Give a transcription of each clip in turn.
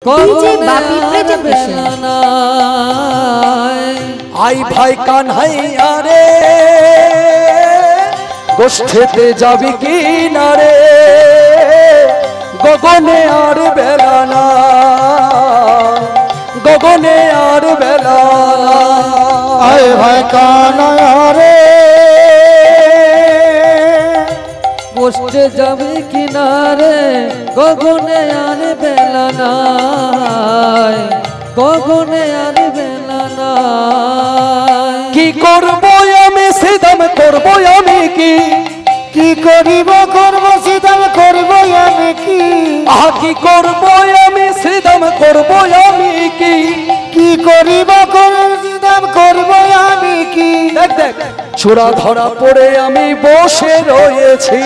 DJ Bapi presentation I भाई कान्हैया रे गोष्ठीते जाबी कि ना रे गगने आर बेला ना गगने आर बेला ना आई भाई कान्हैया रे गोष्ठे जाबी कि ना रे गगने आर बेला ना गगने आर बेला ना কি করব আমি সিদাম করব আমি কি করিব করব সিদাম করব আমি কি করব আমি সিদাম করব আমি কি করিব করব সিদাম করব আমি দেখ দেখ চূড়া ধরা পড়ে আমি বসে রয়েছি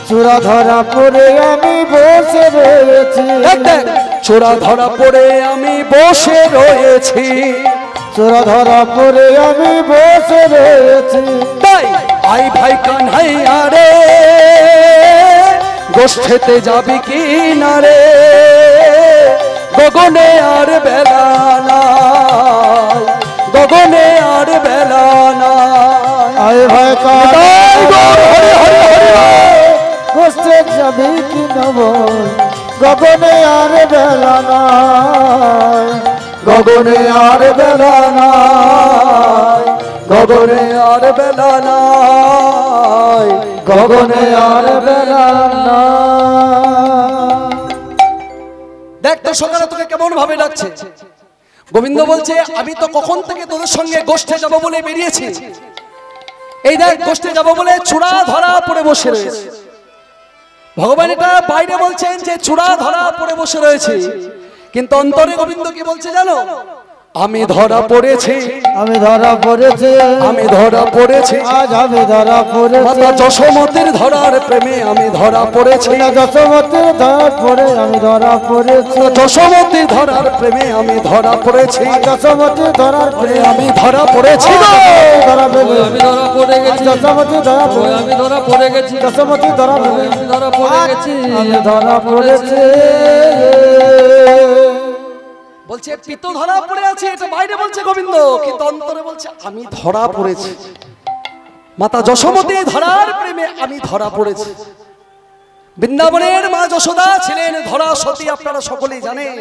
চূড়া ধরা পড়ে আমি বসে রয়েছি দেখ দেখ চূড়া ধরা পড়ে আমি বসে রয়েছি চূড়া ধরা পড়ে আমি বসে রয়েছি তাই আই ভাই কান্হাইয়া রে গোষ্ঠীতে যাবি কি না রে গগনে আর বেলা নাই গগনে আর বেলা নাই আই ভাই কান্হাইয়া হরি হরি হরি গোষ্ঠে যাবি কি নব গগনে আর বেলা নাই গগনে আর বেলা নাই গগনে আর বেলা নাই গগনে আর বেলা নাই দেখ তো সকালে তোকে কেমন ভাবে ডাকছে গোবিন্দ বলছে আমি তো কখন থেকে তোদের সঙ্গে গোষ্ঠে যাব বলে বেরিয়েছি এই দেখ গোষ্ঠে যাব বলে চূড়া ধরা পড়ে বসে রয়েছে ভগবান এটা বাইরে বলছেন যে চূড়া ধরা পড়ে বসে রয়েছে কিন্তু অন্তরে গোবিন্দ কি বলছে জানো আমি ধরা পড়েছি আমি ধরা পড়েছি আমি ধরা পড়েছি আজ আমি ধরা পড়েছি মাতা যশোমতির ধরার প্রেমে আমি ধরা পড়েছি যশোমতির ধরা পড়ে আমি ধরা পড়েছি যশোমতির ধরার প্রেমে আমি ধরা পড়েছি যশোমতির ধরার প্রেমে আমি ধরা পড়েছি ধরা পড়ে আমি ধরা পড়ে গেছি যশোমতি ধরা পড়ে আমি ধরা পড়ে গেছি যশোমতি ধরা পড়ে আমি ধরা পড়ে গেছি আমি ধরা পড়েছি বলছে পিত ধরা পড়ে আছে এটা বাইরে বলছে গোবিন্দ কিন্তু অন্তরে বলছে আমি ধরা পড়েছি মাতা যশোমতি ধরার প্রেমে আমি ধরা পড়েছি বৃন্দাবনের মা যশোদা ছিলেন ধরা সতী আপনারা সকলেই জানেন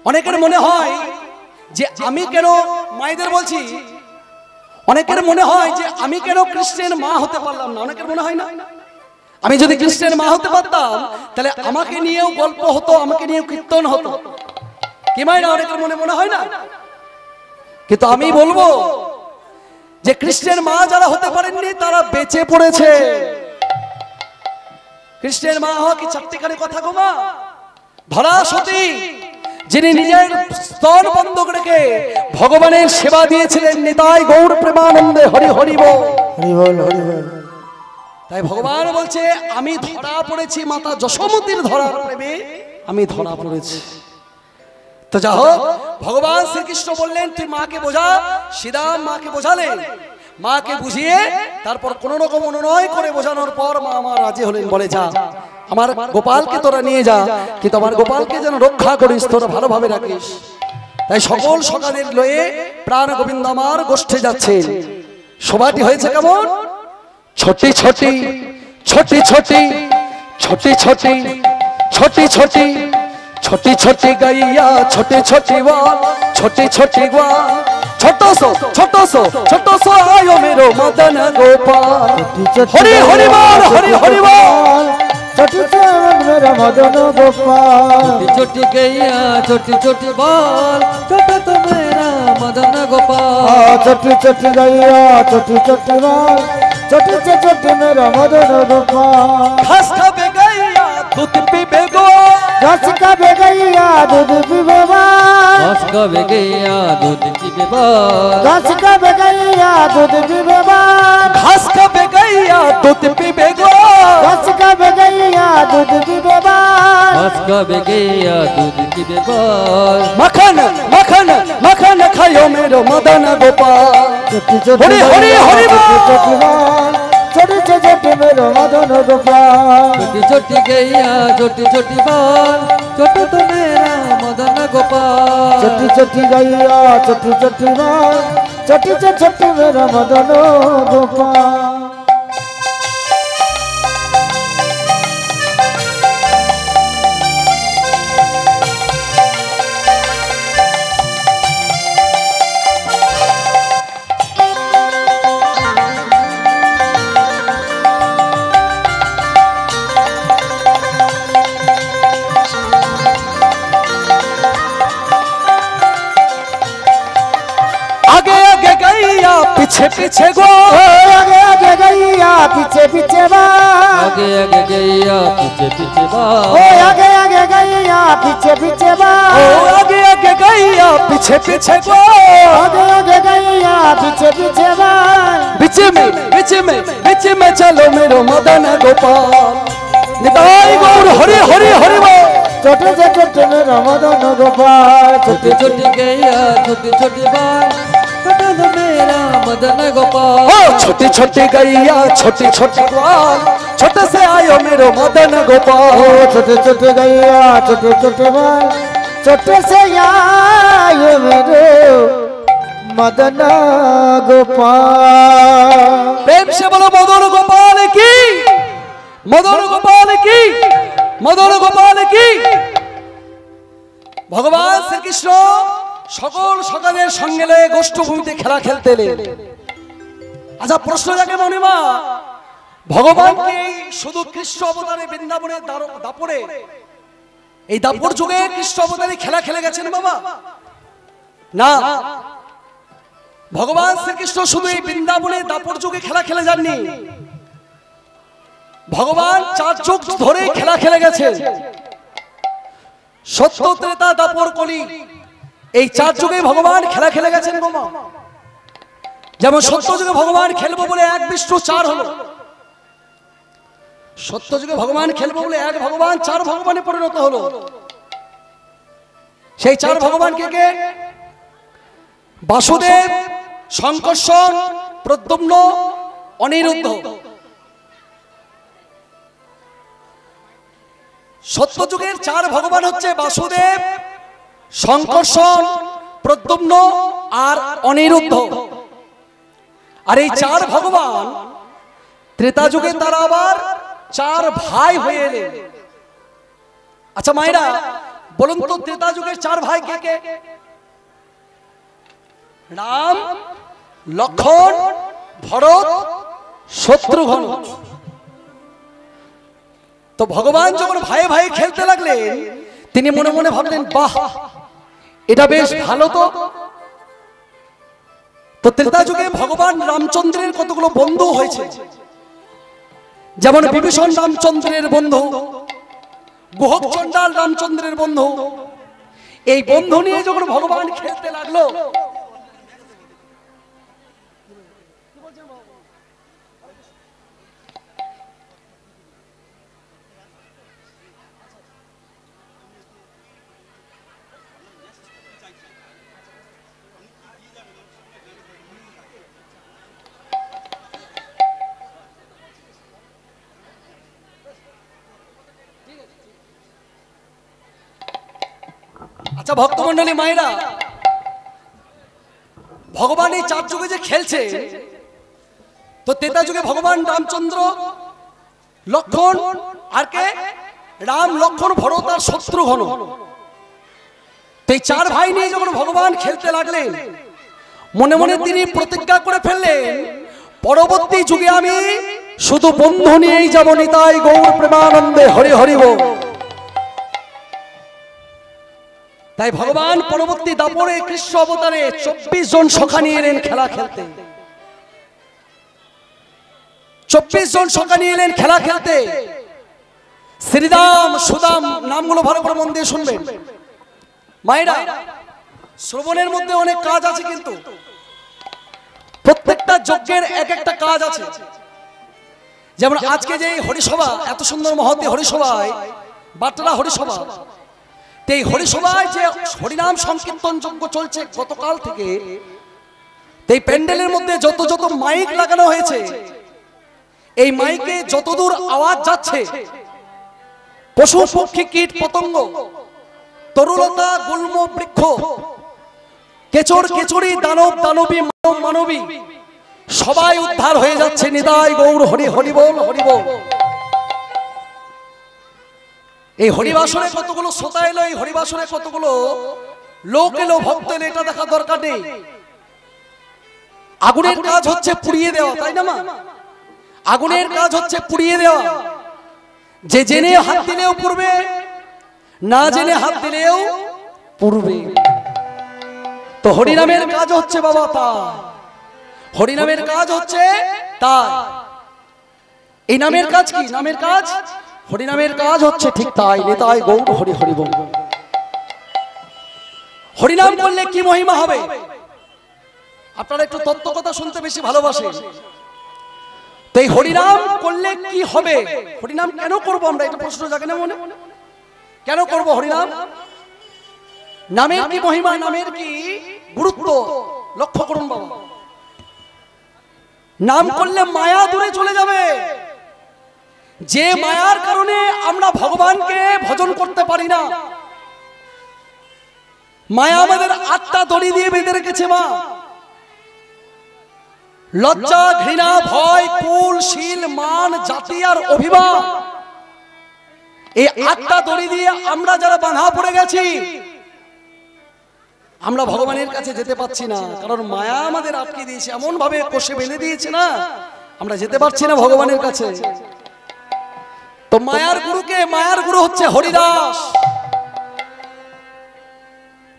অনেকের মনে হয় যে আমি কেন মায়েদের বলছি অনেকের মনে হয় যে আমি কেন কৃষ্ণের মা হতে পারলাম না অনেকের মনে হয় না আমি যদি কৃষ্ণের মা হতে পারতাম তাহলে আমাকে নিয়েও গল্প হতো আমাকে নিয়েও কীর্তন হতো কি মায়েরা অনেকের মনে মনে হয় না কিন্তু আমি বলবো যে কৃষ্ণের মা যারা হতে পারেননি তারা বেঁচে পড়েছে কৃষ্ণের মা হওয়া কি চারটিখানি কথা গো মা ধরা সতী যিনি নিজের স্তন বন্ধ রেখে ভগবানের সেবা দিয়েছিলেন নিতাই গৌর প্রেমানন্দে হরি হরি বল হরি বল হরি বল তাই ভগবান বলছে আমি ধরা পড়েছি মাতা যশোমতির ধরার প্রেমে আমি ধরা পড়েছি তো যা হোক ভগবান শ্রীকৃষ্ণ বললেন তুই মাকে বোঝা শ্রীরাম মাকে বোঝালেন মাকে বুঝিয়ে তারপর কোন রকম অনুনয় করে বোঝানোর পর মা আমার রাজি হলেন বলে যা আমার গোপালকে তোরা নিয়ে যা কিন্তু আমার গোপালকে যেন রক্ষা করিস তোরা ভালোভাবে রাখিস তাই সকল সকালের লয়ে প্রাণ গোবিন্দ আমার গোষ্ঠে যাচ্ছেন সভাটি হয়েছে কেমন ছোটি ছোটি ছোটি ছোটি ছোটি ছোটি ছোটি ছোটি छोटी छोटी गैया छोटी छोटी वाल छोटी छोटी ग्वाल छोटो सो आयो मेरो मदन गोपाल हरि हरि बोल हरि हरि बोल छोटी मेरा मदन गोपाल छोटी गैया छोटी छोटी बाल छोटा तो मेरा मदन गोपाल छोटी छोटी गैया छोटी छोटी बाल छोटी छोटी मेरा मदन गोपाल घास खाबे गैया दूध पीबे गो घास खाबे गैया दूध पीबे बाल घास खाबे गैया दूध पीबे बाल घास खाबे गैया दूध पीबे बाल घास खाबे गैया दूध पीबे गो घास खाबे गैया दूध पीबे बाल घास खाबे गैया दूध पीबे बाल मखन मखन मखन खायो मेरो मदन गोपाल छोटी छोटी हरि हरि हरि छोटी बाल छोटी छोटी मेरो मदन गोपाल छोटी छोटी गैया छोटी छोटी बाल छोटा तो मेरा গোপাল छोटी छोटी गैया छोटी छोटी माल छोटी से छोटी मेरा मदन गोपाल पीछे पीछे गो आगे आगे गैया पीछे पीछे बाल आगे आगे गैया पीछे पीछे बाल ओ आगे आगे गैया पीछे पीछे बाल आगे आगे गैया पीछे पीछे गो आगे आगे गैया पीछे पीछे बाल बीच में चलो मेरो मदन गोपाल निताई गौर हरि हरि हरि बोल छोटे से छोटे मेरा मदन गोपाल छोटी छोटी गैया छोटी छोटी बाल मेरा मदन गोपाल छोटी छोटी गैया छोटी छोटी ग्वाल छोटे से आयो मेरो मदन गोपाल छोटे छोटे गैया छोटे छोटे बाल छोटे से आयो मेरे मदन गोपाल प्रेम से बोलो मदन गोपाल की मदन गोपाल की मदन गोपाल की भगवान श्री कृष्ण সকল সকালের সঙ্গে লয়ে গোষ্ঠভূমিতে খেলা খেলতে এলেন। আচ্ছা প্রশ্ন জাগে মনিমা ভগবান কি শুধু কৃষ্ণ অবতারে বৃন্দাবনের দাপরে এই দাপর যুগে কৃষ্ণ অবতারে খেলা খেলে গেছেন বাবা? না, ভগবান শ্রীকৃষ্ণ শুধু এই বৃন্দাবনের দাপর যুগে খেলা খেলে যাননি, ভগবান 4 যুগ ধরে খেলা খেলে গেছেন। সত্য ত্রেতা দাপর কলি এই 4 যুগে ভগবান খেলা খেলে গেছেন বাবা। যেমন সত্য যুগে ভগবান খেলবো বলে 1 বিষ্ণু 4 হলো, সত্য যুগে ভগবান খেলবো বলে 1 ভগবান 4 ভগবানে পরিণত হলো। সেই 4 ভগবান কে কে? বাসুদেব, শঙ্কর্ষণ, প্রদ্যুম্ন, অনিরুদ্ধ। সত্য যুগের 4 ভগবান হচ্ছে বাসুদেব, শঙ্কর্ষণ, প্রদ্যুম্ন আর অনিরুদ্ধ। আর এই 4 ভগবান ত্রেতা যুগে তারা আবার 4 ভাই হয়ে এলেন। আচ্ছা মায়েরা বলুন তো ত্রেতা যুগের 4 ভাই কে কে? রাম, লক্ষ্মণ, ভরত, শত্রুঘ্ন। তো ভগবান যখন ভাই ভাই খেলতে লাগলেন তিনি মনে মনে ভাবলেন বাহ এটা বেশ ভালো। তো ত্রেতা যুগে ভগবান রামচন্দ্রের কতগুলো বন্ধু হয়েছে, যেমন বিভীষণ রামচন্দ্রের বন্ধু, গুহক চণ্ডাল রামচন্দ্রের বন্ধু। এই বন্ধু নিয়ে যখন ভগবান খেলতে লাগলো আচ্ছা ভক্তমণ্ডলী মায়েরা, ভগবান এই 4 যুগে যে খেলছে, তো ত্রেতা যুগে ভগবান রামচন্দ্র, লক্ষ্মণ আর কে? রাম, লক্ষ্মণ, ভরত আর শত্রুঘ্ন। তো এই 4 ভাই নিয়ে যখন ভগবান খেলতে লাগলেন মনে মনে তিনি প্রতিজ্ঞা করে ফেললেন পরবর্তী যুগে আমি শুধু বন্ধু নিয়েই যাব, নিতাই গৌর প্রেমানন্দে হরি হরি বল। তাই ভগবান পরবর্তী দাপরে কৃষ্ণ অবতারে 24 জন সখা নিয়ে এলেন খেলা খেলতে। 24 জন সখা নিয়ে এলেন খেলা খেলতে। শ্রীরাম, সুদাম, নামগুলো ভালো করে মন দিয়ে শুনবেন মায়েরা। শ্রবণের মধ্যে অনেক কাজ আছে, কিন্তু প্রত্যেকটা যজ্ঞের এক একটা কাজ আছে। যেমন আজকে যে হরিসভা, এত সুন্দর মহতী হরিসভায়, বাটলা হরিসভা, এই হরিসভায় যে হরিনাম সংকীর্তন যজ্ঞ চলছে গতকাল থেকে, এই প্যান্ডেলের মধ্যে যত যত মাইক লাগানো হয়েছে, এই মাইকে যতদূর আওয়াজ যাচ্ছে পশু পক্ষী কীট পতঙ্গ তরুলতা গুল্ম বৃক্ষ, কেচর কেচরি, দানব দানবী, মানব মানবী সবাই উদ্ধার হয়ে যাচ্ছে। নিতাই গৌর হরি হরি বল হরি বল। এই হরিবাসনে কতগুলো শ্রোতা এলো, এই হরিবাসনে কতগুলো লোক এলো, ভক্ত এলো, এটা দেখা দরকার নেই। আগুনের কাজ হচ্ছে পুড়িয়ে দেওয়া, তাই না মা? আগুনের কাজ হচ্ছে পুড়িয়ে দেওয়া। যে জেনে হাত দিলেও পুড়বে, না জেনে হাত দিলেও পুড়বে। তো হরিনামের কাজ হচ্ছে বাবা তা, হরিনামের কাজ হচ্ছে তা। এই নামের কাজ কি? নামের কাজ, হরিনামের কাজ হচ্ছে ঠিক তাই। নিতাই গৌর হরি হরি বল। হরিনাম করলে কি মহিমা হবে? আপনারা একটু তত্ত্ব কথা শুনতে বেশি ভালোবাসেন, তো এই হরিনাম করলে কি হবে? হরিনাম কেন করবো আমরা? এটা প্রশ্ন জাগে না মনে? কেন করব হরিনাম? নামের কি মহিমা, নামের কি গুরুত্ব লক্ষ্য করুন বাবা। নাম করলে মায়া দূরে চলে যাবে। যে মায়ার কারণে আমরা ভগবানকে ভজন করতে পারি না, মায়া আমাদের আটটা দড়ি দিয়ে বেঁধে রেখেছে মা। লজ্জা, ঘৃণা, ভয়, কুল, শীল, মান, জাতি আর অভিমান, এই আটটা দড়ি দিয়ে আমরা যারা বাঁধা পড়ে গেছি, আমরা ভগবানের কাছে যেতে পারছি না। কারণ মায়া আমাদের আটকে দিয়েছে, এমন ভাবে কষে বেঁধে দিয়েছে না, আমরা যেতে পারছি না ভগবানের কাছে। তো মায়ার গুরুকে, মায়ার গুরু হচ্ছে হরিদাস।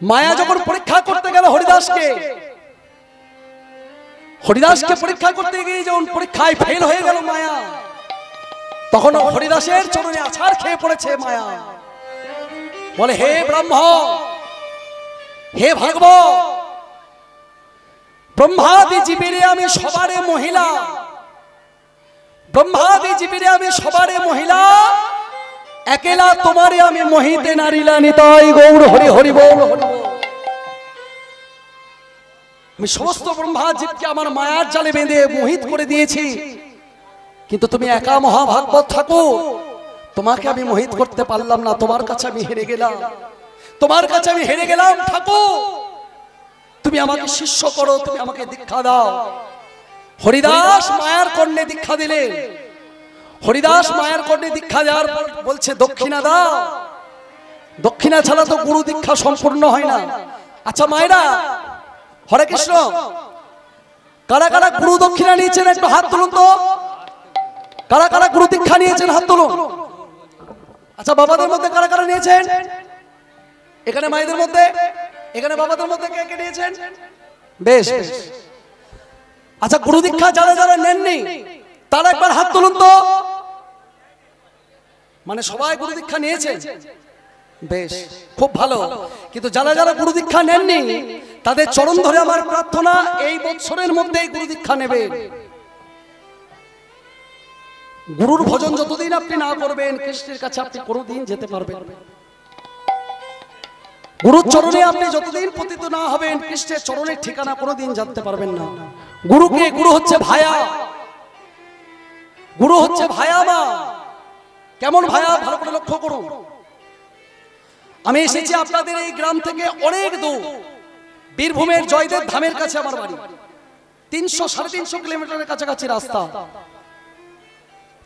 মায়া যখন পরীক্ষা করতে গেল হরিদাসকে, হরিদাসকে পরীক্ষা করতে গিয়ে যখন পরীক্ষায় ফেল হয়ে গেল মায়া, তখন হরিদাসের চরণে আছাড় খেয়ে পড়েছে মায়া। বলে, হে ব্রহ্ম, হে ভাগবত, ব্রহ্মাদি জীবেরে আমি সবারে মহিলা, ব্রহ্মাদি জীবেরে আমি সবারে মহিলা, একেলা তোমারে আমি মোহিতে নারিলা। নিতাই গৌর হরি হরি বল হরি বল। আমি সমস্ত ব্রহ্মা জীবকে আমার মায়ার জালে বেঁধে মোহিত করে দিয়েছি, কিন্তু তুমি একা মহাভাগবত ঠাকুর, তোমাকে আমি মোহিত করতে পারলাম না। তোমার কাছে আমি হেরে গেলাম, তোমার কাছে আমি হেরে গেলাম ঠাকুর। তুমি আমাকে শিষ্য করো, তুমি আমাকে দীক্ষা দাও। হরিদাস মায়ার কর্ণে দীক্ষা দিলেন। হরিদাস মায়ার কর্ণে দীক্ষা দেওয়ার পর বলছে, দক্ষিণা দাও। দক্ষিণা ছাড়া তো গুরু দীক্ষা সম্পূর্ণ হয় না। আচ্ছা মায়েরা, হরে কৃষ্ণ, কারা কারা গুরু দক্ষিণা নিয়েছেন একটু হাত তুলুন তো। কারা কারা গুরু দীক্ষা নিয়েছেন হাত তুলুন। আচ্ছা বাবাদের মধ্যে কারা কারা নিয়েছেন? এখানে মায়েদের মধ্যে, এখানে বাবাদের মধ্যে কে কে নিয়েছেন? বেশ। আচ্ছা গুরু দীক্ষা যারা যারা নেননি তারা একবার হাত তুলুন তো। মানে সবাই গুরু দীক্ষা নিয়েছেন, বেশ, খুব ভালো। কিন্তু যারা যারা গুরু দীক্ষা নেননি তাদের চরণ ধরে আমার প্রার্থনা, এই বছরের মধ্যেই গুরু দীক্ষা নেবেন। গুরুর ভজন যতদিন আপনি না করবেন, কৃষ্ণের কাছে আপনি কোনোদিন যেতে পারবেন না। গুরুর চরণে আপনি যতদিন পতিত না হবেন, কৃষ্ণের চরণের ঠিকানা কোনোদিন জানতে পারবেন না। গুরুকে, গুরু হচ্ছে ভায়া, গুরু হচ্ছে ভায়া মা। কেমন ভায়া ভালো করে লক্ষ্য করুন। আমি এসেছি আপনাদের এই গ্রাম থেকে অনেক দূর, বীরভূমের জয়দেব ধামের কাছে আমার বাড়ি, 300-350 কিলোমিটারের কাছাকাছি রাস্তা।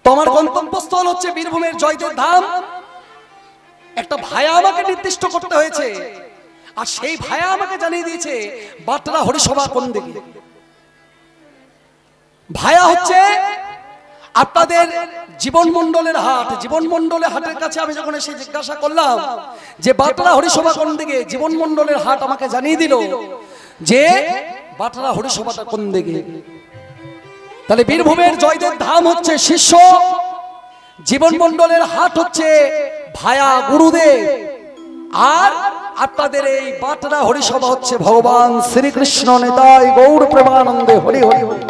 তো আমার গন্তব্যস্থল হচ্ছে বীরভূমের জয়দেব ধাম। একটা ভায়া আমাকে নির্দিষ্ট করতে হয়েছে, আর সেই ভায়া আমাকে জানিয়ে দিয়েছে বাটরা হরিসভা কোন দিকে। ভায়া হচ্ছে আপনাদের জীবন মন্ডলের হাট। জীবন মন্ডলের হাটের কাছে আমি যখন এসে জিজ্ঞাসা করলাম যে বাটরা হরিসভা কোন দিকে, জীবন মন্ডলের হাট আমাকে জানিয়ে দিল যে বাটরা হরিসভাটা কোন দিকে। তাহলে বীরভূমের জয়দেব ধাম হচ্ছে শিষ্য, জীবন মন্ডলের হাট হচ্ছে ভায়া গুরুদেব, আর আপনাদের এই বাটরা হরিসভা হচ্ছে ভগবান শ্রীকৃষ্ণ। নিতাই গৌর প্রেমানন্দে হরি হরি হরি।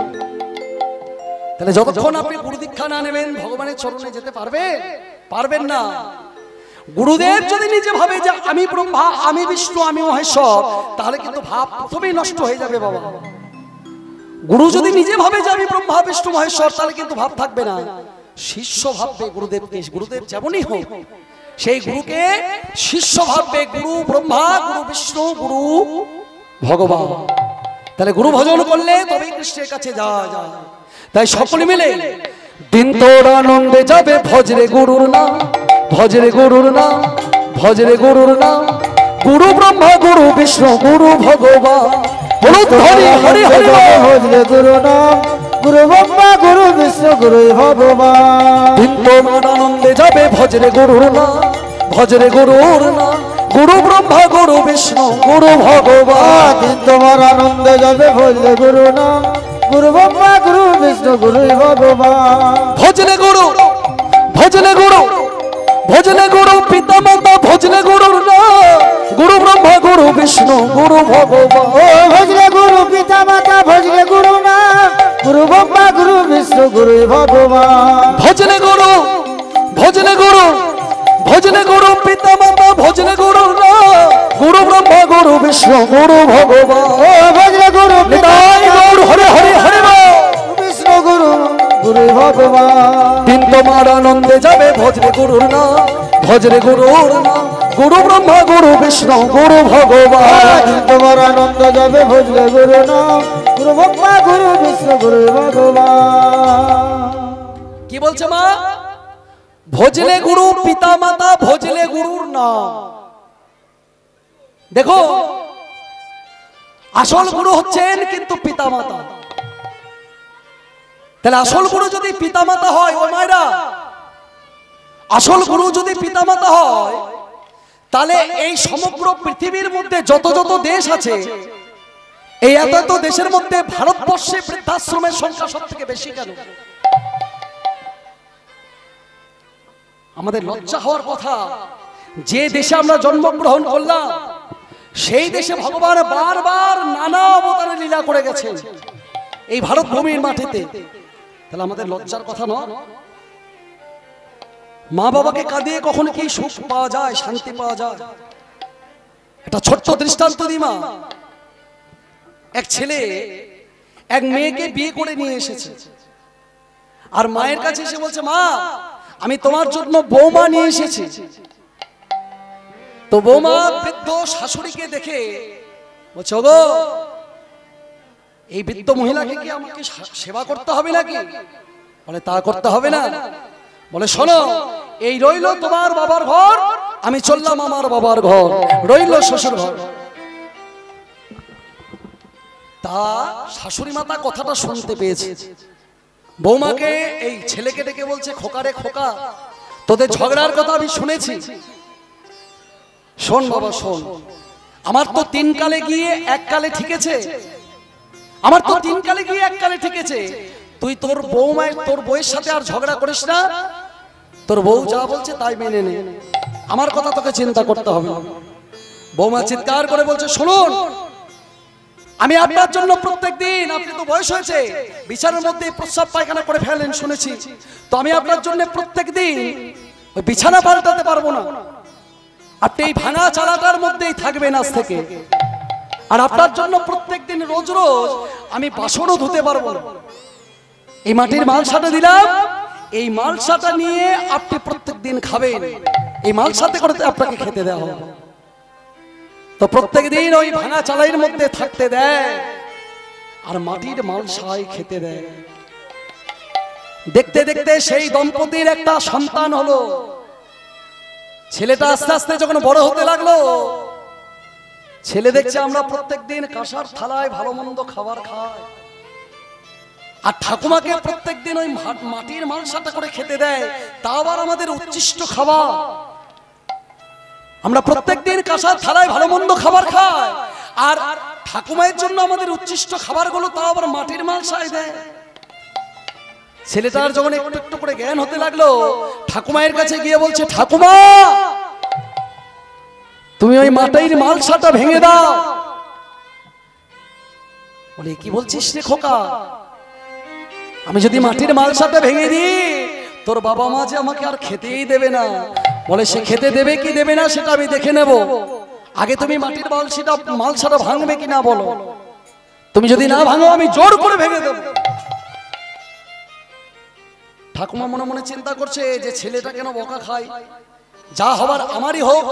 তাহলে যতক্ষণ আপনি গুরু দীক্ষা না নেবেন ভগবানের চরণে যেতে পারবেন না। গুরুদেব যদি নিজে ভাবে যে আমি ব্রহ্মা, আমি বিষ্ণু, আমি মহেশ্বর, তাহলে কিন্তু ভাব প্রথমেই নষ্ট হয়ে যাবে বাবা। গুরু যদি নিজে ভাবে যে আমি ব্রহ্মা, বিষ্ণু, মহেশ্বর, তাহলে কিন্তু ভাব থাকবে না। শিষ্য ভাববে গুরুদেবকে। গুরুদেব যেমনই হোক, সেই গুরুকে শিষ্য ভাববে, গুরু ব্রহ্মা, গুরু বিষ্ণু, গুরু ভগবান। তাহলে গুরু ভজন করলে তবেই কৃষ্ণের কাছে যাওয়া যায়। তাই সকলে মিলে দিন তোর আনন্দে যাবে, ভজরে গুরুর নাম, ভজরে গুরুর নাম, ভজরে গুরুর নাম, গুরু ব্রহ্মা, গুরু বিষ্ণু, গুরু ভগবান। বলুন হরি হরি হরি বল। ভজলে গুরু নাম, গুরু ব্রহ্মা, গুরু বিষ্ণু, গুরু ভগবান। দিন তোমার আনন্দে যাবে, ভজরে গুরুর নাম, ভজরে গুরুর নাম, গুরু ব্রহ্মা, গুরু বিষ্ণু, গুরু ভগবান। দিন তোমার আনন্দে যাবে, ভজলে গুরু নাম, গুরু ব্রহ্মা, গুরু বিষ্ণু, গুরু ভগবান। ভজলে গুরু, ভজলে গুরু, ভজলে গুরু পিতা মাতা, ভজলে গুরুর নাম, গুরু ব্রহ্মা, গুরু বিষ্ণু, গুরু ভগবান। ও ভজলে গুরু পিতা মাতা, ভজলে গুরু নাম, গুরু ব্রহ্মা, গুরু বিষ্ণু, গুরু ভগবান। ভজলে গুরু, ভজলে গুরু, ভজলে গুরু পিতা মাতা, ভজলে গুরুর নাম, গুরু ব্রহ্মা, গুরু বিষ্ণু, গুরু ভগবান। ও ভজলে গুরু পিতা নিতাই গৌর হরে হরে হরে বল। বিষ্ণু, গুরু গুরু ভগবান। দিন তোমার আনন্দে যাবে, ভজরে গুরুর নাম, ভজরে গুরুর নাম, গুরু ব্রহ্মা, গুরু বিষ্ণু, গুরু ভগবান। দিন তোমার আনন্দ যাবে, ভজলে গুরু নাম, গুরু ব্রহ্মা, গুরু বিষ্ণু, গুরু ভগবান। কি বলছে মা? ভজলে গুরু পিতা মাতা, ভজলে গুরুর নাম। দেখো, আসল গুরু হচ্ছেন কিন্তু পিতা মাতা। তাহলে আসল গুরু যদি পিতা মাতা হয়, ও মায়েরা, আসল গুরু যদি পিতা মাতা হয়, তাহলে এই সমগ্র পৃথিবীর মধ্যে যত যত দেশ আছে, এই এত এত দেশের মধ্যে ভারতবর্ষে বৃদ্ধাশ্রমের সংখ্যা সব থেকে বেশি কেন? আমাদের লজ্জা হওয়ার কথা, যে দেশে আমরা জন্মগ্রহণ করলাম সেই দেশে ভগবান বারবার নানা অবতারে লীলা করে গেছেন এই ভারত ভূমির মাটিতে। তাহলে আমাদের লজ্জার কথা নয়? মা বাবাকে কাঁদিয়ে কখনো কি সুখ পাওয়া যায়, শান্তি পাওয়া যায়? একটা ছোট্ট দৃষ্টান্ত দিই মা। এক ছেলে এক মেয়েকে বিয়ে করে নিয়ে এসেছে, আর মায়ের কাছে এসে বলছে, মা আমি তোমার জন্য বৌমা নিয়ে এসেছি। তো বৌমা বৃদ্ধ শাশুড়িকে দেখে বলছে, ওগো এই বৃদ্ধ মহিলাকে কি আমাকে সেবা করতে হবে নাকি? বলে, তা করতে হবে না। বলে, শোনো, এই রইল তোমার বাবার ঘর, আমি চললাম আমার বাবার ঘর, রইল শ্বশুর ঘর। তা শাশুড়ি মাতা কথাটা শুনতে পেয়েছে। বৌমাকে এই ছেলেকে ডেকে বলছে, খোকা রে খোকা, তোদের ঝগড়ার কথা আমি শুনেছি। শোন বাবা শোন, আমার তো তিন কালে গিয়ে এক কালে ঠিকেছে, আমার তো তিন কালে গিয়ে এক কালে ঠিকেছে। তুই তোর বৌমায়ের, তোর বউয়ের সাথে আর ঝগড়া করিস না। তোর বউ যা বলছে তাই মেনে নে, আমার কথা তোকে চিন্তা করতে হবে না। বৌমা চিৎকার করে বলছে, শুনুন, আমি আপনার জন্য প্রত্যেকদিন, আপনি তো বয়স হয়েছে, বিছানার মধ্যে প্রস্রাব পায়খানা করে ফেলেন শুনেছি, তো আমি আপনার জন্য প্রত্যেকদিন ওই বিছানা পাল্টাতে পারবো না। আপনি এই ভাঙা চালাটার মধ্যেই থাকবেন আজ থেকে। আর আপনার জন্য প্রত্যেকদিন রোজ রোজ আমি বাসনও ধুতে পারবো না। এই মাটির মালসাটা দিলাম, এই মালসাটা নিয়ে আপনি প্রত্যেকদিন খাবেন, এই মালসাতে করে আপনাকে খেতে দেওয়া হবে। তো প্রত্যেকদিন ওই ভাঙা চালাইয়ের মধ্যে থাকতে দেয় আর মাটির মালসায় খেতে দেয়। দেখতে দেখতে সেই দম্পতির একটা সন্তান হলো। ছেলেটা আস্তে আস্তে যখন বড় হতে লাগলো, ছেলে দেখছে আমরা প্রত্যেকদিন কাঁসার থালায় ভালো মন্দ খাবার খাই, আর ঠাকুমাকে প্রত্যেকদিন ওই মাটির মালসাটা করে খেতে দেয়, তা আবার আমাদের উচ্ছিষ্ট খাবার। আমরা প্রত্যেকদিন কাঁসার থালায় ভালো মন্দ খাবার খাই, আর ঠাকুমায়ের জন্য আমাদের উচ্ছিষ্ট খাবারগুলো তাও আবার মাটির মালসায় দেয়। ছেলেটার যখন একটু একটু করে জ্ঞান হতে লাগলো, ঠাকুমায়ের কাছে গিয়ে বলছে, ঠাকুমা তুমি ওই মাটির মালসাটা ভেঙে দাও। বলে, কি বলছিস রে খোকা? আমি যদি মাটির মালসাটা ভেঙে দিই, তোর বাবা মা যে আমাকে আর খেতেই দেবে না। বলে, সে খেতে দেবে কি দেবে না সেটা আমি দেখে নেব, আগে তুমি মাটির মালসাটা ভাঙবে কি না বলো। তুমি যদি না ভাঙো আমি জোর করে ভেঙে দেব। ঠাকুমা মনে মনে চিন্তা করছে যে ছেলেটা কেন বকা খায়, যা হবার আমারই হোক।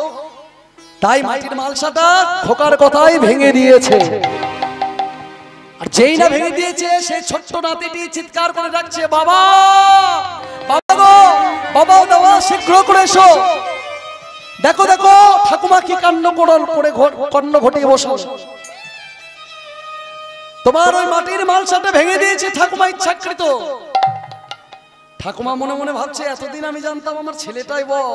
তাই মাটির মালসাটা খোকার কথাই ভেঙে দিয়েছে। আর যেই না ভেঙে দিয়েছে সেই ছোট্ট নাতিটি চিৎকার করে ডাকছে, বাবা বাবা গো, বাবা দাদা শীঘ্র করে এসো, দেখো দেখো ঠাকুমা কি কাণ্ড করে কর্ণ ঘটিয়ে বসো। তোমার ওই মাটির মালসাটা ভেঙে দিয়েছে ঠাকুমা ইচ্ছাকৃত। ঠাকুমা মনে মনে ভাবছে, এতদিন আমি জানতাম আমার ছেলেটাই বড়,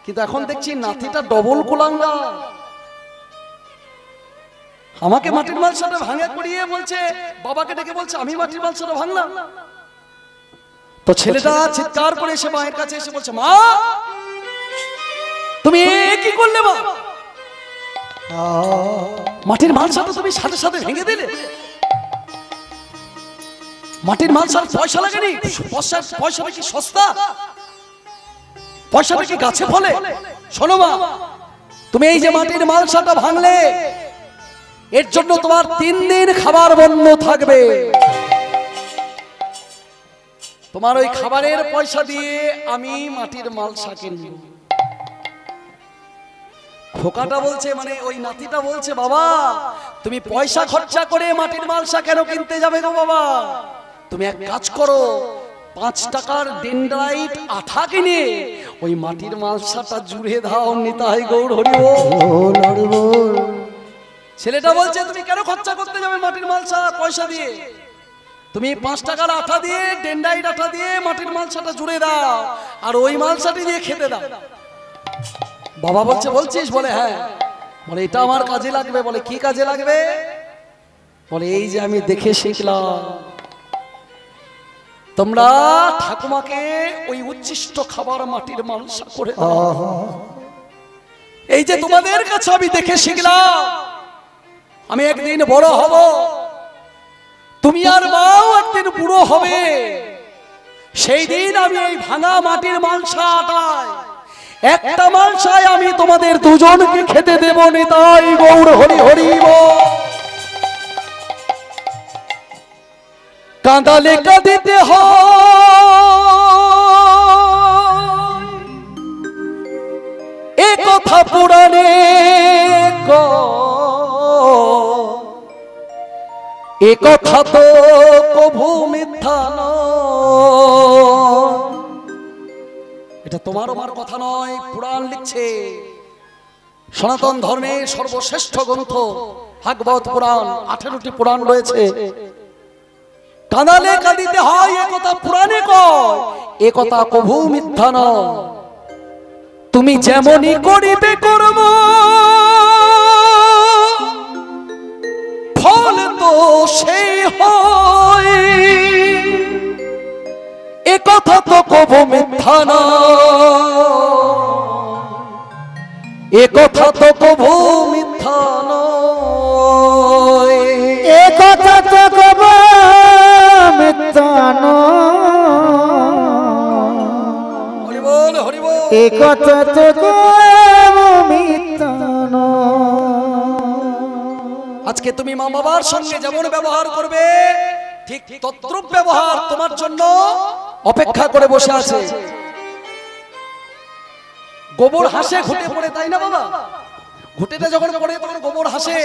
কিন্তু এখন দেখছি নাতিটা ডবল কুলাঙ্গা। আমাকে মাটির মালসাটা ভাঙা করিয়ে বলছে, বাবাকে ডেকে বলছে আমি মাটির মালসাটা ভাঙলাম। তো ছেলেটা চিৎকার করে এসে মায়ের কাছে এসে বলছে, মা তুমি কি করলে? মা মাটির মালসাটা তুমি সাথে সাথে ভেঙে দিলে। মাটির মালসার পয়সা লাগেনি, পয়সাটা কি সস্তা? পয়সাটা কি গাছে ফলে? শোনো মা, তুমি এই যে মাটির মালসাটা ভাঙলে, এর জন্য তোমার 3 দিন খাবার বন্ধ থাকবে। তোমার ওই খাবারের পয়সা দিয়ে আমি মাটির মালসা কিনব। খোকাটা বলছে, মানে ওই নাতিটা বলছে, বাবা তুমি পয়সা খরচা করে মাটির মালসা কেন কিনতে যাবে গো বাবা? তুমি এক কাজ করো, 5 টাকার ডেনড্রাইট আঠা কিনে ওই মাটির মালসাটা জুড়ে দাও। নিতাই গৌর হরি বল। ছেলেটা বলছে, তুমি কেন খরচা করতে যাবে মাটির মালসা পয়সা দিয়ে? তুমি 5 টাকার আঠা দিয়ে, ডেনড্রাইট আঠা দিয়ে মাটির মালসাটা জুড়ে দাও, আর ওই মালসাটি দিয়ে খেতে দাও। বাবা বলছে, বলছিস? বলে হ্যাঁ। বলে এটা আমার কাজে লাগবে। বলে কি কাজে লাগবে? বলে এই যে আমি দেখে শিখলাম, তোমরা ঠাকুমাকে ওই উচ্ছিষ্ট খাবার মাটির মালসা করে দাও। এই যে তোমাদের কাছে আমি দেখে শিখলাম, আমি একদিন বড় হব, তুমি আর মাও একদিন বুড়ো হবে। সেই দিন আমি এই ভাঙা মাটির মালসাটায় একটা মালসায় আমি তোমাদের দুজনকে খেতে দেব। নিতাই গৌর হরি হরি বল। কাঁদালে কাঁদিতে হয়, এ কথা পুরাণে এ কথা তো কভু মিথ্যা নয়। এটা তোমার আমার কথা নয়, পুরাণ লিখছে। সনাতন ধর্মের সর্বশ্রেষ্ঠ গ্রন্থ ভাগবত পুরাণ, 18টি পুরাণ রয়েছে। কাঁদালে কাঁদিতে হয়, এ কথা পুরাণে কয়, এ কথা কভু মিথ্যা নয়। তুমি যেমনই করিবে কর্ম, ফল তো সেই হয়। এ কথা তো কভু মিথ্যা নয়, এ কথা তো কভু মিথ্যা নয়, এ কথা তো কভু মিথ্যা নয়। হরি বল হরি বল। এ কথা তো কভু মিথ্যা নয়। আজকে তুমি মা বাবার সঙ্গে যেমন ব্যবহার করবে, ঠিক তদ্রূপ ব্যবহার তোমার জন্য অপেক্ষা করে বসে আছে। গোবর হাসে ঘুটে পড়ে, তাই না বাবা? ঘুটেটা যখন পড়ে তখন গোবর হাসে,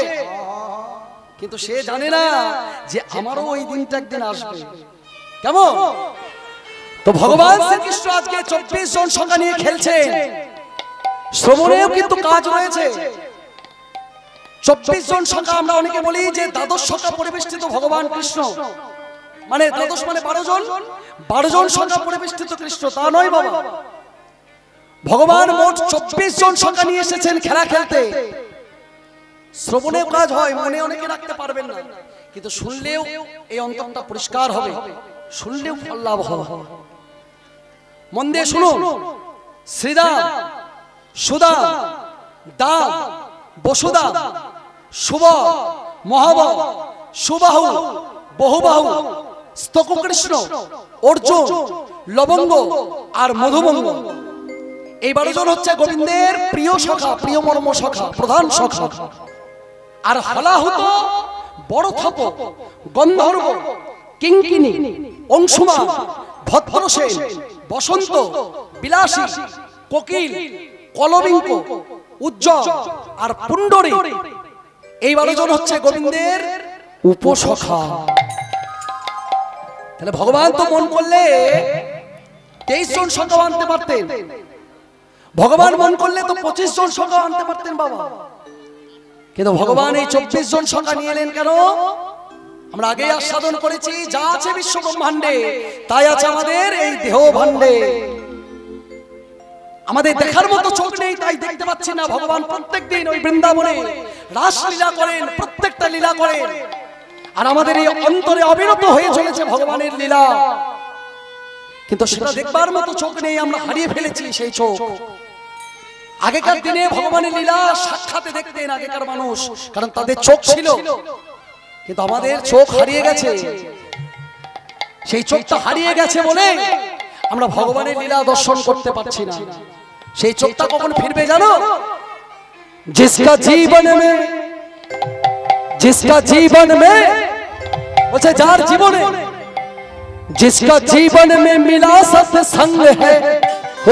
কিন্তু সে জানে না যে আমারও ওই দিনটা একদিন আসবে। কেমন? তো ভগবান শ্রীকৃষ্ণ আজকে 24 জন সংখ্যা নিয়ে খেলছেন। শ্রবণেও কিন্তু কাজ রয়েছে। 24 জন সংখ্যা আমরা অনেকে বলি যে দ্বাদশ সংখ্যা পরিবেষ্টিত ভগবান কৃষ্ণ, মানে দ্বাদশ মানে 12 জন, 12 জন সংখ্যা পরিবেষ্টিত কৃষ্ণ, তা নয় বাবা। ভগবান মোট 24 জন সংখ্যা নিয়ে এসেছেন খেলা খেলতে। শ্রবণেও কাজ হয়, মনে অনেকে রাখতে পারবেন না, কিন্তু শুনলেও এই অন্তরটা পরিষ্কার হবে, শুনলেও ফল লাভ হবে। মন দিয়ে শুনুন। শ্রীদাম, সুদাম, দাম, বসুদা, শুভ, মহাবল, সুবাহু, বহুবাহু, স্তককৃষ্ণ, অর্জুন, লবঙ্গ আর মধুবঙ্গ, এই 12 জন হচ্ছে গোবিন্দের প্রিয় সখা, প্রিয় মর্ম সখা, প্রধান সখা। আর হলাহুত, বড় থপ, গন্ধর্ব, কিঙ্কিনী, অংশুমান, ভদ্রসেন, বসন্ত, বিলাসী, কোকিল, কলবিঙ্ক, উজ্জ্বল আর পুণ্ডরী, এই 12 জন হচ্ছে গোবিন্দের উপসখা। তাহলে ভগবান তো মন করলে 23 জন সখা আনতে পারতেন, ভগবান মন করলে তো 25 জন সখা আনতে পারতেন বাবা, কিন্তু ভগবান এই 24 জন সখা নিয়ে এলেন কেন? আমরা আগে আস্বাদন করেছি, যা আছে বিশ্ব ব্রহ্মাণ্ডে তাই আছে আমাদের এই দেহ ভাণ্ডে। আমাদের দেখার মতো চোখ নেই তাই দেখতে পাচ্ছি না, ভগবান প্রত্যেকদিন ওই বৃন্দাবনে রাসলীলা করেন, প্রত্যেকটা লীলা করেন, আর আমাদের এই অন্তরে অবিরত হয়ে চলেছে ভগবানের লীলা, কিন্তু সেটা দেখবার মতো চোখ নেই, আমরা হারিয়ে ফেলেছি সেই চোখ। আগেকার দিনে ভগবানের লীলা সাক্ষাতে দেখতেন আগেকার মানুষ, কারণ তাদের চোখ ছিল, কিন্তু আমাদের চোখ হারিয়ে গেছে। সেই চোখটা হারিয়ে গেছে বলে আমরা ভগবানের লীলা দর্শন করতে পারছি না। সেই চোখটা কখন ফিরবে জানো? जिसका जीवन में বলছে যার জীবনে, जिसका जीवन में मिला सत्संग है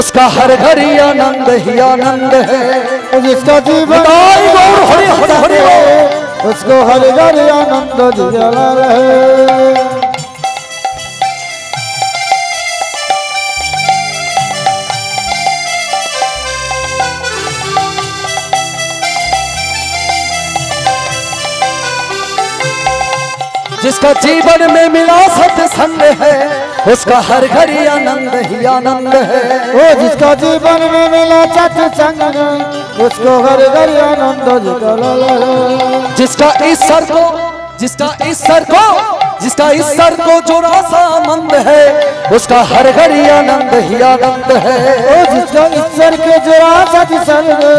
उसका हर घड़ी आनंद ही आनंद है। जिसका जीवन गौर हरि हरि हरि उसको हर घड़ी आनंद दिया है। जिसका जीवन में मिला सत्संग है उसका हर घड़ी आनंद ही आनंद है। ओ जिसका जीवन में मिला सत्संग है उसको हर घड़ी आनंद दिया है। जिसका ईश्वर को जो रासामंद है उसका हर घड़ी आनंद ही आनंद है। ओ जिसका ईश्वर के जो सत्संग है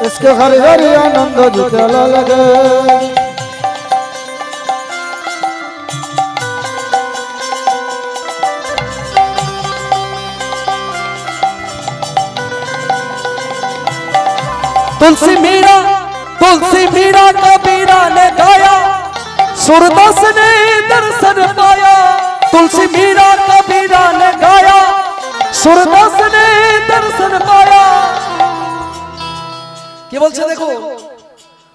उसको हर घड़ी आनंद दिया लगे। तुलसी मीरा कबीरा ने गाया, सूरदास ने दर्शन पाया। तुलसी मीरा कबीरा ने गाया, सूरदास ने दर्शन पाया। কি বলছে দেখো,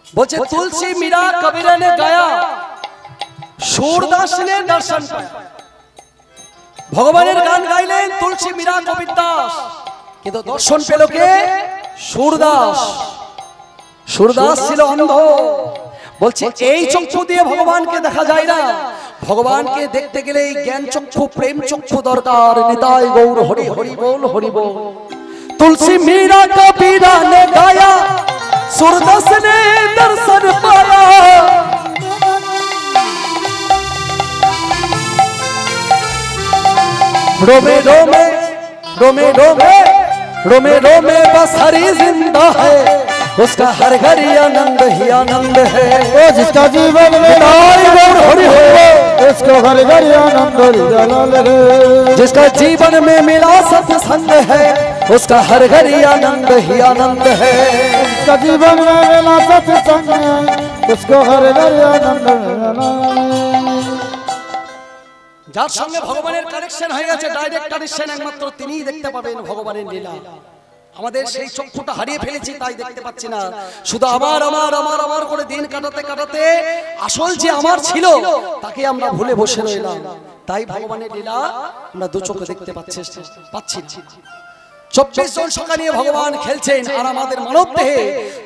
বলছে তুলসী মীরা কবিরা ने गाया, सूरदास ने दर्शन पाया। ভগবানের গান গাইলেন তুলসী মীরা কবির দাস, কিন্তু দর্শন পেল কে? सूरदास। सूरदास ছিল অন্ধ। বলছে এই চক্ষু দিয়ে ভগবানকে দেখা যায় না, ভগবানকে দেখতে গেলে এই জ্ঞান চক্ষু প্রেম চক্ষু দরকার। নিতাই গৌর হরি হরি বল হরি বল। तुलसी मीरा कबीरा ने गाया, सूरदास ने दर्शन पाया। रोमे रोमे रोमे रोमे रोमे रोमे बस हरी जिंदा है उसका हर घड़ी आनंद ही आनंद है। ओ जिसका जीवन में हरि हरि उसको हर घड़ी आनंद दिया लगे। जिसका जीवन में मिला सत्संग है उसका हर घड़ी आनंद ही आनंद है। जिसका जीवन में मिला सत्संग है उसको हर घड़ी आनंद যার সঙ্গে ভগবানের কানেকশন হয়ে গেছে, ডাইরেক্ট কানেকশন, একমাত্র তিনিই দেখতে পাবেন ভগবানের লীলা। আমাদের সেই চক্ষুটা হারিয়ে ফেলেছি তাই দেখতে পাচ্ছি না, শুধু আমার আমার আমার আমার করে দিন কাটাতে কাটাতে আসল যে আমার ছিল তাকে আমরা ভুলে বসে রইলাম। তাই ভগবানের লীলা আমরা দু চোখে দেখতে পাচ্ছি না। 24 জন সখা নিয়ে ভগবান খেলছেন, আর আমাদের মানব দেহে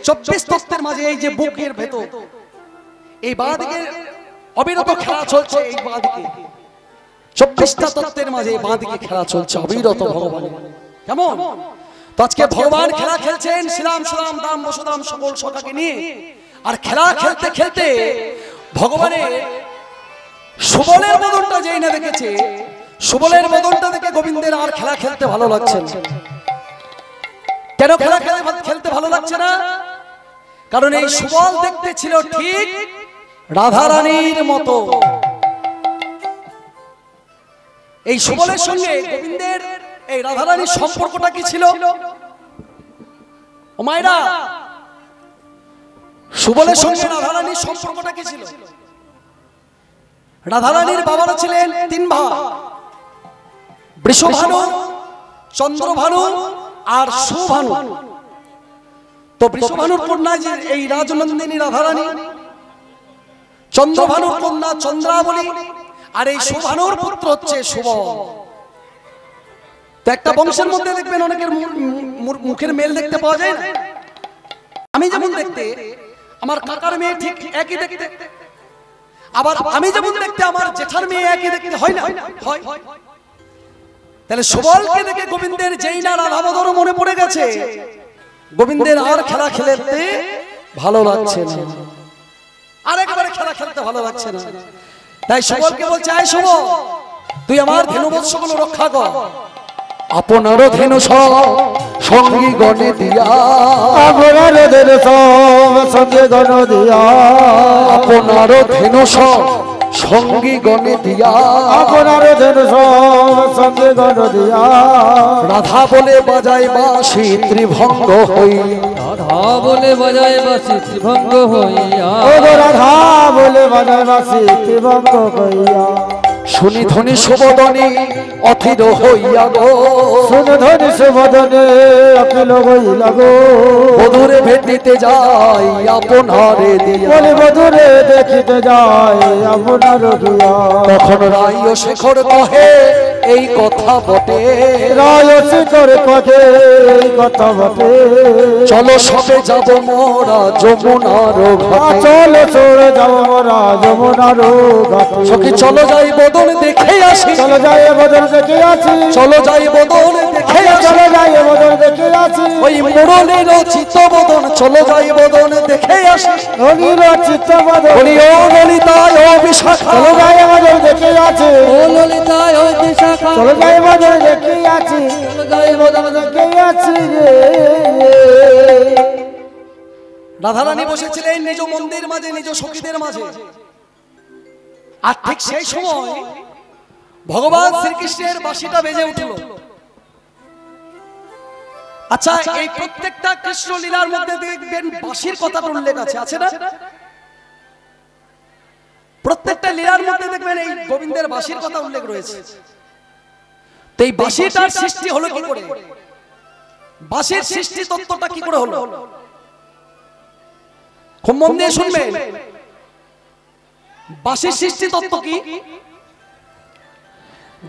24 তত্ত্বের মাঝে এই যে বুকের ভেতর এই বাঁ দিকে অবিরত খেলা চলছে। এই বাঁ দিকে 24টা তত্ত্বের মাঝে বাঁ দিকে খেলা চলছে অবিরত ভগবানের। কেমন? তো আজকে ভগবান খেলা খেলছেন শ্রীরাম সুরাম দাম বসুদাম সকল সখাকে নিয়ে, আর খেলা খেলতে খেলতে ভগবানের সুবলের বদনটা যেই না দেখেছে, সুবলের বদনটা দেখে গোবিন্দের আর খেলা খেলতে ভালো লাগছে না। কেন খেলা খেলতে ভালো লাগছে না? কারণ এই সুবল দেখতে ছিল ঠিক রাধা রানীর মতো। এই সুবলের সঙ্গে গোবিন্দের এই রাধা রানীর সম্পর্কটা কি ছিল? ও মায়েরা, সুবলের সঙ্গে রাধা রানীর সম্পর্কটা কি ছিল? রাধা রানীর বাবারা ছিলেন 3 ভাই, বৃষভানু, চন্দ্রভানু আর সুভানু। তো বৃষভানুর কন্যা যে এই রাজনন্দিনী রাধারানী, চন্দ্রভানুর কন্যা চন্দ্রাবলী, আর এই সুভানুর পুত্র হচ্ছে সুবল। তো একটা বংশের মধ্যে দেখবেন অনেকের মুখের মেল দেখতে পাওয়া যায় না। আমি যেমন দেখতে, আমার কাকার মেয়ে ঠিক একই দেখতে, আবার আমি যেমন দেখতে আমার জেঠার মেয়ে একই দেখতে, হয় না? হয়। তাহলে সুবলকে দেখে গোবিন্দের যেই না রাধাবদর মনে পড়ে গেছে, গোবিন্দের আর খেলা খেলতে ভালো লাগছে না, আর একেবারে খেলা খেলতে ভালো লাগছে না। তাই সুবলকে বলছে, আয় সুবল, তুই আমার ধেনু বৎসগুলো রক্ষা কর। আপনার ধেনু সঙ্গী গণে দিয়া, আপনার ধেনু সঙ্গে গণ দিয়া, আপনার ধেনু সঙ্গী গণে দিয়া, আপনার ধেনু সঙ্গে গণ দিয়া, রাধা বলে বাজায় বাঁশি ত্রিভঙ্গ হইয়া, রাধা বলে বাজায় বাঁশি ত্রিভঙ্গ হইয়া, ও রাধা বলে বাজায় বাঁশি ত্রিভঙ্গ হইয়া, শুনি ধ্বনি সুবদনে অথির হইয়া গো, শুনি ধ্বনি সুবদনে অখিল হইয়া গো, বধুরে ভেটিতে যাই আপনারে দিয়া, বলি বধুরে দেখিতে যাই আপনার দিয়া, তখন রায় ও শেখর কহে এই কথা বটে, রায় শেখর কহে এই কথা বটে, চলো সবে যাব মোরা যমুনার ঘাটে, চলো সরে যাব মোরা যমুনার ঘাটে, সখী চলো যাই বদন দেখে আসি, চলো যাই বদন দেখে আসি, চলো যাই বদন দেখে আসি, চলো যাই বদন দেখে আসি, ওই মুরলীর চিত্ত বদন চলো যাই বদন দেখে আসি, রঙিল চিত্ত বদন, বলি ও ললিতায় ও বিশাখা, চলো যাই বদন দেখে আসি, ও ললিতায় ও বিশাখা, চলো যাই বদন দেখে আসি, চলো যাই বদন দেখে আসি রে। রাধারানী বসেছিলেন নিজ মন্দির মাঝে, নিজ সখীদের মাঝে। আর ঠিক সেই সময় ভগবান শ্রীকৃষ্ণের বাঁশিটা বেজে উঠল। আচ্ছা, এই প্রত্যেকটা কৃষ্ণ লীলার মধ্যে দেখবেন বাঁশির কথাটা উল্লেখ আছে না? প্রত্যেকটা লীলার মধ্যে দেখবেন এই গোবিন্দের বাঁশির কথা উল্লেখ রয়েছে। তো এই বাঁশিটার সৃষ্টি হলো কি করে? বাঁশির সৃষ্টি তত্ত্বটা কি করে হলো? খুব মন দিয়ে শুনবেন। বাঁশির সৃষ্টি তত্ত্ব কি?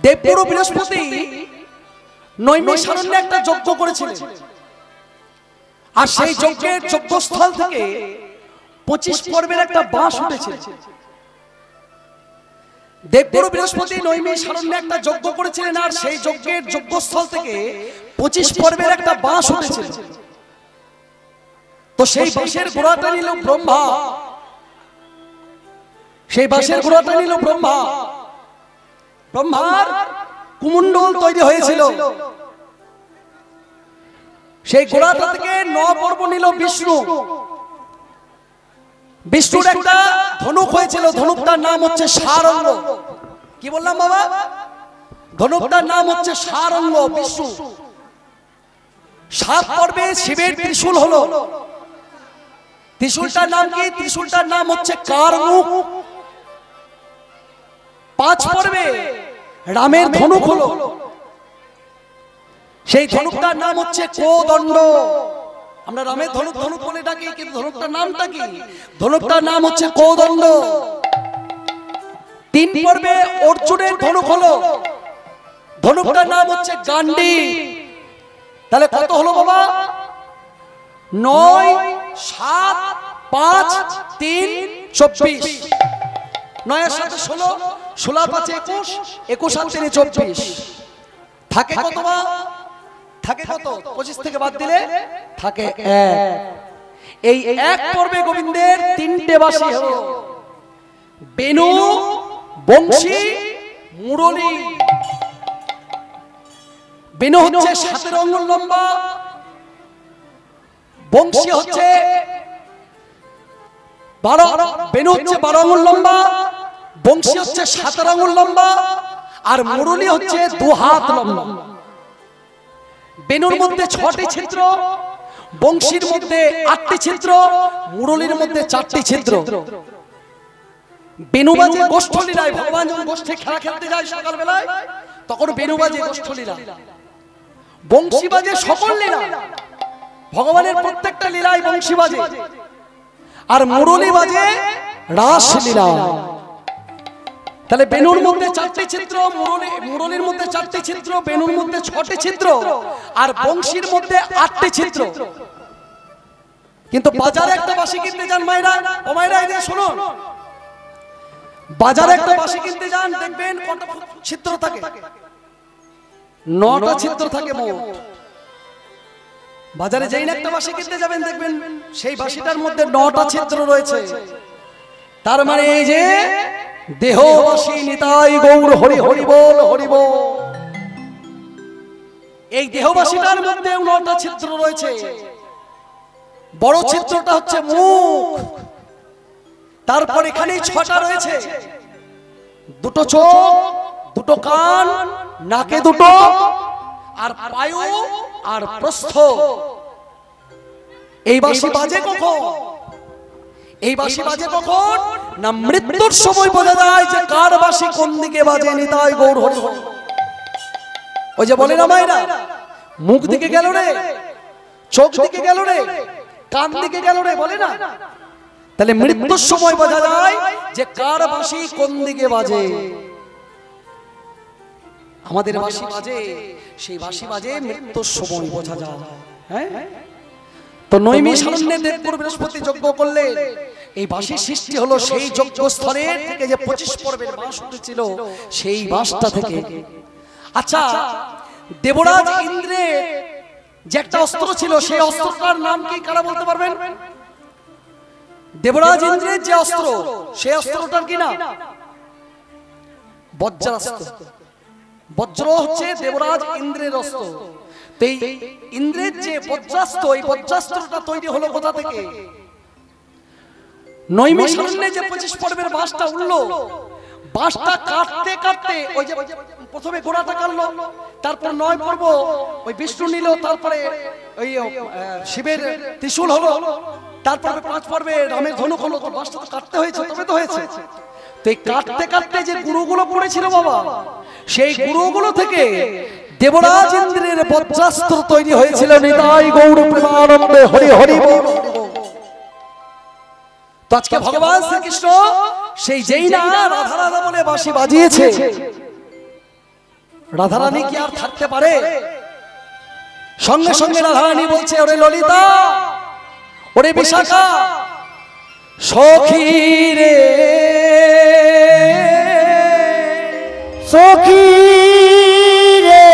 দেবগুরু বৃহস্পতি নৈমিষারণ্যে একটা যজ্ঞ করেছিলেন, আর সেই যজ্ঞের যজ্ঞস্থল থেকে 25 পর্বের একটা বাঁশ উঠেছে। দেবগুরু বৃহস্পতি নৈমিষারণ্যে একটা যজ্ঞ করেছিলেন, আর সেই যজ্ঞের যজ্ঞস্থল থেকে 25 পর্বের একটা বাঁশ উঠেছে। তো সেই বাঁশের গোড়াটা নিল ব্রহ্মা, সেই বাঁশের গোড়াটা নিল ব্রহ্মা। ব্রহ্মার কুমণ্ডল তৈরি হয়েছিল, সেই গোড়াটা থেকে 9 পর্ব নিল বিষ্ণু। বিষ্ণুর একটা ধনুক হয়েছিল, ধনুকটার নাম হচ্ছে সারঙ্গ। কি বললাম বাবা? ধনুকটার নাম হচ্ছে সারঙ্গ। বিষ্ণু 7 পর্বে শিবের ত্রিশূল হলো। ত্রিশূলটার নাম কি? ত্রিশূলটার নাম হচ্ছে কারমুখ। 5 পর্বে রামের ধনুক হলো, সেই ধনুকটার নাম হচ্ছে কোদণ্ড। আমরা রামের ধনুক ধনুক বলে ডাকি, কিন্তু ধনুকটার নামটা কি? ধনুকটার নাম হচ্ছে কোদণ্ড। 3 পর্বে অর্জুনের ধনুক হলো, ধনুকটার নাম হচ্ছে গান্ডি। তাহলে কত হলো বাবা? 9, 7, 5, 3, 24। 9 এর সাথে 16, 16 5 21, 21 আর 3 24। থাকে কত বা? থাকে কত? 25 থেকে বাদ দিলে থাকে 1। এই 1 পর্বে গোবিন্দের 3টে বাঁশি হলো, বেনু, বংশী, মুরলী। বেনু হচ্ছে 7 আঙ্গুল লম্বা, বংশী হচ্ছে 12, বেনু হচ্ছে 12 আঙ্গুল লম্বা, বংশী হচ্ছে 7 আঙ্গুল লম্বা, আর মুরলী হচ্ছে 2 হাত লম্বা। বেনুর মধ্যে 6টি ছিদ্র, বংশীর মধ্যে 8টি ছিদ্র, মুরলীর মধ্যে 4টি ছিদ্র। বেনু বাজে গোষ্ঠলীলায়, ভগবান যখন গোষ্ঠে খেলা খেলতে যায় সকালবেলায়, তখন বেনু বাজে গোষ্ঠলীলা। বংশী বাজে সকল লীলা, ভগবানের প্রত্যেকটা লীলায় বংশী বাজে, আর মুরলী বাজে রাসলীলা। তাহলে বেনুর মধ্যে 4টি ছিদ্র, মুরলীর মধ্যে 4টি ছিদ্র, বেনুর মধ্যে 6টি ছিদ্র, আর বংশীর মধ্যে 8টি ছিদ্র। কিন্তু বাজারে একটা বাঁশি কিনতে যান মায়েরা, ও মায়েরা এই যে শুনুন, বাজারে একটা বাঁশি কিনতে যান, দেখবেন কত ছিদ্র থাকে, 9টা ছিদ্র থাকে মোট। বাজারে যেই না একটা বাঁশি কিনতে যাবেন, দেখবেন সেই বাঁশিটার মধ্যে 9টা ছিদ্র রয়েছে। তার মানে এই যে দেহবাসী নিতাই গৌর হরি হরি বল হরি বল, এই দেহবাসীটার মধ্যে 9টা ছিদ্র রয়েছে। বড় ছিদ্রটা হচ্ছে মুখ, তারপর এখানে 6টা রয়েছে, 2টো চোখ, 2টো কান, নাকে 2টো, আর পায়ু আর প্রস্থ। এই বাঁশি বাজে কখন? এই বাঁশি বাজে কখন না মৃত্যুর সময় বোঝা যায় যে কার বাঁশি কোন দিকে বাজে। নিতাই গৌর হরি হরি। ওই যে বলে না মায়েরা, মুখ দিকে গেল রে, চোখ দিকে গেল রে, কান দিকে গেল রে, বলে না? তাহলে মৃত্যুর সময় বোঝা যায় যে কার বাঁশি কোন দিকে বাজে। আমাদের বাঁশি বাজে, সেই বাঁশি বাজে মৃত্যুর সময় বোঝা যায়। হ্যাঁ, তো নৈমিষারণ্যে দেবপুর বৃহস্পতি যজ্ঞ করলেন, এই বাঁশির সৃষ্টি হলো সেই যজ্ঞ স্থলে থেকে, যে 25 পর্বের বাঁশ উঠেছিল সেই বাঁশটা থেকে। আচ্ছা, দেবরাজ ইন্দ্রের যে একটা অস্ত্র ছিল, সেই অস্ত্রটার নাম কি কারা বলতে পারবেন? দেবরাজ ইন্দ্রের যে অস্ত্র, সেই অস্ত্রটার কি নাম? বজ্রাস্ত্র। বজ্র হচ্ছে দেবরাজ ইন্দ্রের অস্ত্র। ইন্দ্রের যে বজ্রাস্ত্র, এই বজ্রাস্ত্রটা তৈরি হলো কোথা থেকে? নৈমিষারণ্যে যে 25 পর্বের বাঁশটা উঠলো, বাঁশটা কাটতে কাটতে ওই যে প্রথমে গোড়াটা কাটলো, তারপর 9 পর্ব ওই বিষ্ণু নিল, তারপরে ওই শিবের ত্রিশূল হলো, তারপরে 5 পর্বে রামের ধনুক হলো। তো বাঁশটা তো কাটতে হয়েছে, তবে তো হয়েছে। তো এই কাটতে কাটতে যে গুরুগুলো পড়েছিল বাবা, সেই গুরুগুলো থেকে দেবরাজ ইন্দ্রের বজ্রাস্ত্র তৈরি হয়েছিল। নিতাই গৌর প্রেমানন্দে হরি হরি বল। তো আজকে ভগবান শ্রীকৃষ্ণ সেই যেই না রাধা রাধা বলে বাঁশি বাজিয়েছে, রাধারানী কি আর থাকতে পারে? সঙ্গে সঙ্গে রাধারানী বলছে, ওরে ললিতা, ওরে বিশাখা, সখী রে সখী রে,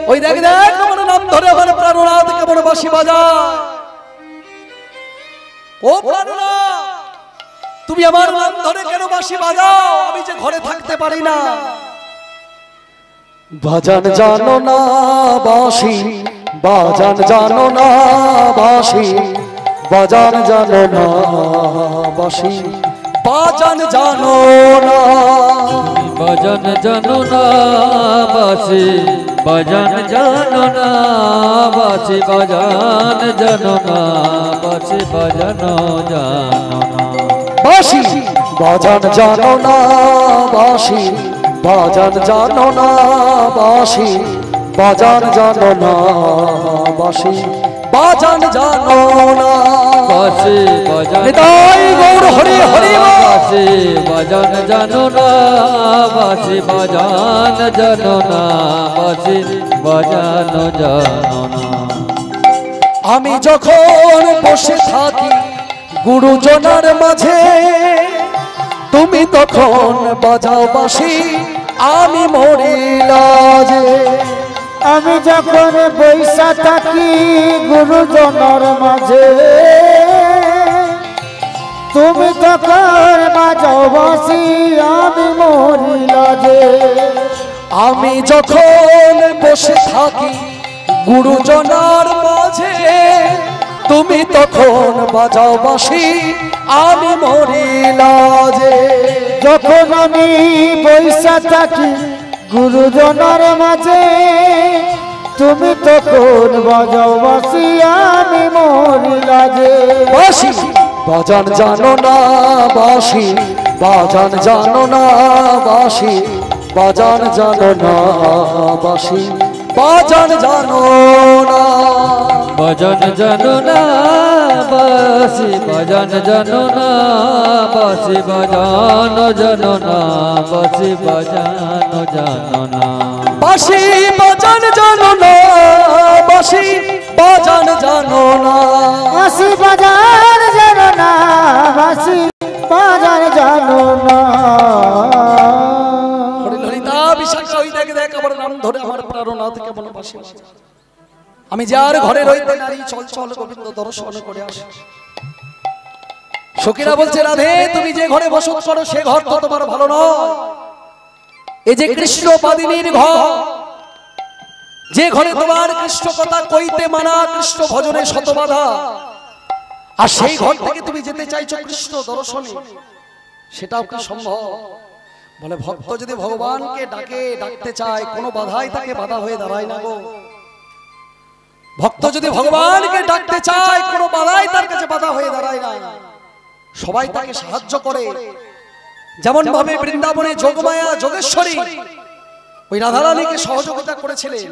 ওই দেখ দেখ আমার নাম ধরে আমার প্রাণনাথ কেমন বাঁশি বাজায়। ও প্রাণনাথ, তুমি আমার নাম ধরে কেন বাঁশি বাজাও? আমি যে ঘরে থাকতে পারি না। বাজান জানো না বাঁশি, বাজান জানো না বাঁশি, বাজান জানো না বাঁশি, বাজান জানো না, বাজান জানো না বাঁশি, বাজান জানো না বাঁশি, বাজান জানো না বাঁশি, বাজানো জানো না বাঁশি বাজান জানো না বাঁশি, বাজান জানো না বাঁশি, বাজান জানো না বাঁশি, বাজান জানো না বাঁশি বাজান। নিতাই গৌর হরি হরি বল। বাঁশি বাজান জানো না বাঁশি, বাজান জানো না বাঁশি, বাজানো জানো না। আমি যখন বসে থাকি গুরুজনার মাঝে, তুমি তখন বাজাও বাঁশি, আমি মরি লাজে। আমি যখন বৈশা থাকি গুরুজনের মাঝে, তুমি তখন বাজাও বাঁশি, আমি মরি লাজে। আমি যখন বসে থাকি গুরুজনার মাঝে, তুমি তখন বাজাও বাঁশি, আমি মরি লাজে। যখন আমি বৈশা থাকি গুরুজনের মাঝে, তুমি তখন বাজাও বাঁশি, আমি মরি লাজে। বাঁশি বাজান জানো না বাঁশি, বাজান জানো না বাঁশি, বাজান জানো না বাঁশি, বাজান জানো না, ভজন জানো না বাসি ভজন জানো না, বাসি ভজন জানো না, বাসি ভজন জানো না, বাঁশি বাজান জানো না, বাঁশি বাজান জানো না, বাঁশি বাজার জানো না, বাঁশি বাজার জানো না। হরিললিতা বিশাখা ওই দেখে দেখ আমার নাম ধরে আমার প্রাণনা থেকে মনে বাঁশি বাজে। আমি যার ঘরে রইতে নারী চল চল গোবিন্দ দর্শন করে আসে। সখীরা বলছে রাধে তুমি যে ঘরে বসত করো সে ঘর তো তোমার ভালো নয়। এই যে কৃষ্ণ পাদিনীর ঘর, যে ঘরে তোমার কৃষ্ণ কথা কইতে মানা, কৃষ্ণ ভজনে শতবাধা, আর সেই ঘর থেকে তুমি যেতে চাইছো কৃষ্ণ দর্শনে, সেটাও কি সম্ভব? বলে ভক্ত যদি ভগবানকে ডাকতে চায় কোনো বাধাই তাকে বাধা হয়ে দাঁড়ায় না গো। ভক্ত যদি ভগবানকে ডাকতে চায় কোনো বাধাই তার কাছে বাধা হয়ে দাঁড়ায় না, সবাই তাকে সাহায্য করে। যেমন ভাবে বৃন্দাবনে যোগমায়া যোগেশ্বরী ওই রাধারানীকে সহযোগিতা করেছিলেন।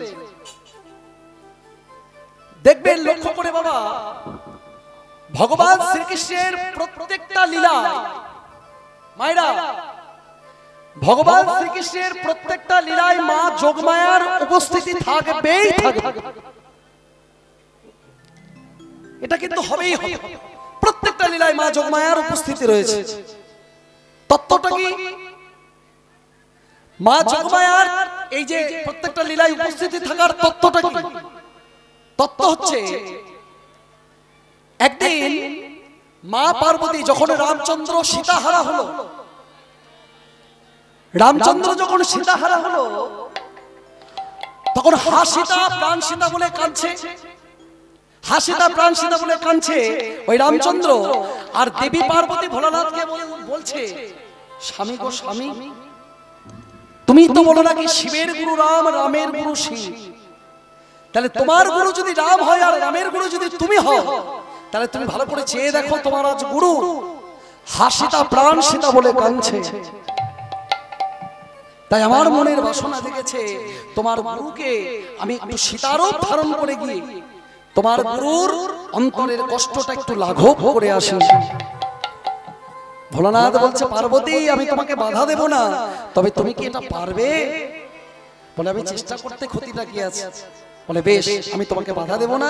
দেখবেন লক্ষ্য করে বাবা, ভগবান শ্রীকৃষ্ণের প্রত্যেকটা লীলা মায়েরা, ভগবান শ্রীকৃষ্ণের প্রত্যেকটা লীলায় মা যোগমায়ার উপস্থিতি থাকবেই থাকবে। এটা কিন্তু হবেই হবে, প্রত্যেকটা লীলায় মা যোগমায়ার উপস্থিতি রয়েছে। তত্ত্বটা কি? মা যোগমায়ার এই যে প্রত্যেকটা লীলায় উপস্থিতি থাকার তত্ত্বটা কি? তত্ত্ব হচ্ছে একদিন মা পার্বতী যখন রামচন্দ্র সীতাহারা হলো, রামচন্দ্র যখন সীতাহারা হলো তখন হাসিতা প্রাণ সীতা বলে কাঁদছে, হাসিতা প্রাণ সীতা বলে কাঁদছে ওই রামচন্দ্র। আর দেবী পার্বতী ভোলানাথকে বলছে স্বামী গো স্বামী, তুমি তো বলো নাকি শিবের গুরু রাম, রামের গুরু শিব, তাহলে তোমার গুরু যদি রাম হয় আর রামের গুরু যদি তুমি হও, তাহলে তুমি ভালো করে চেয়ে দেখো তোমার আজ গুরু হাসিতা প্রাণ সীতা বলে কাঁদছে। তাই আমার মনের বাসনা জেগেছে তোমার গুরুকে আমি একটু সীতারূপ ধারণ করে গিয়ে তোমার গুরুর অন্তরের কষ্টটা একটু লাঘব করে আসি। ভোলানাথ বলছে পার্বতী আমি তোমাকে বাধা দেব না, তবে তুমি কি এটা পারবে? বলে আমি চেষ্টা করতে ক্ষতিটা কি আছে? বলে বেশ আমি তোমাকে বাধা দেব না,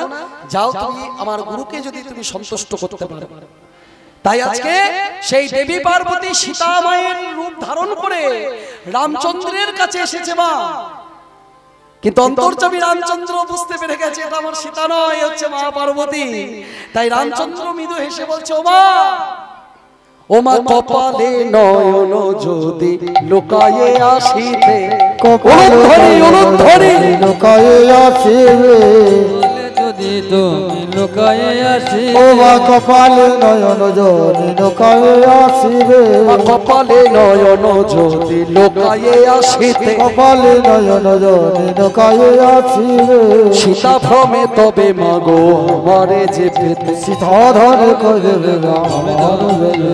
যাও তুমি আমার গুরুকে যদি তুমি সন্তুষ্ট করতে পারো। তাই আজকে সেই দেবী পার্বতী সীতা মায়ের রূপ ধারণ করে রামচন্দ্রের কাছে এসেছে মা, কিন্তু অন্তর্যামী রামচন্দ্র বুঝতে পেরে গেছে এটা আমার সীতা নয়, হচ্ছে মা পার্বতী। তাই রামচন্দ্র মৃদু হেসে বলছে ও মা, ও মা কপালে নয়ন যদি লুকায়ে আসিতে, কপালে অনুধ্বনি লুকায়ে আসিবে, যদি তুমি লুকায়ে আসি, ও মা কপালে নয়ন যদি লুকায়ে আসিবে, কপালে নয়ন যদি লুকায়ে আসিতে, কপালে নয়ন যদি লুকায়ে আসিবে, সীতা ভ্রমে তবে মাগো আমারে যে পেতে, সীতা ধরে করবে আমার বেলে,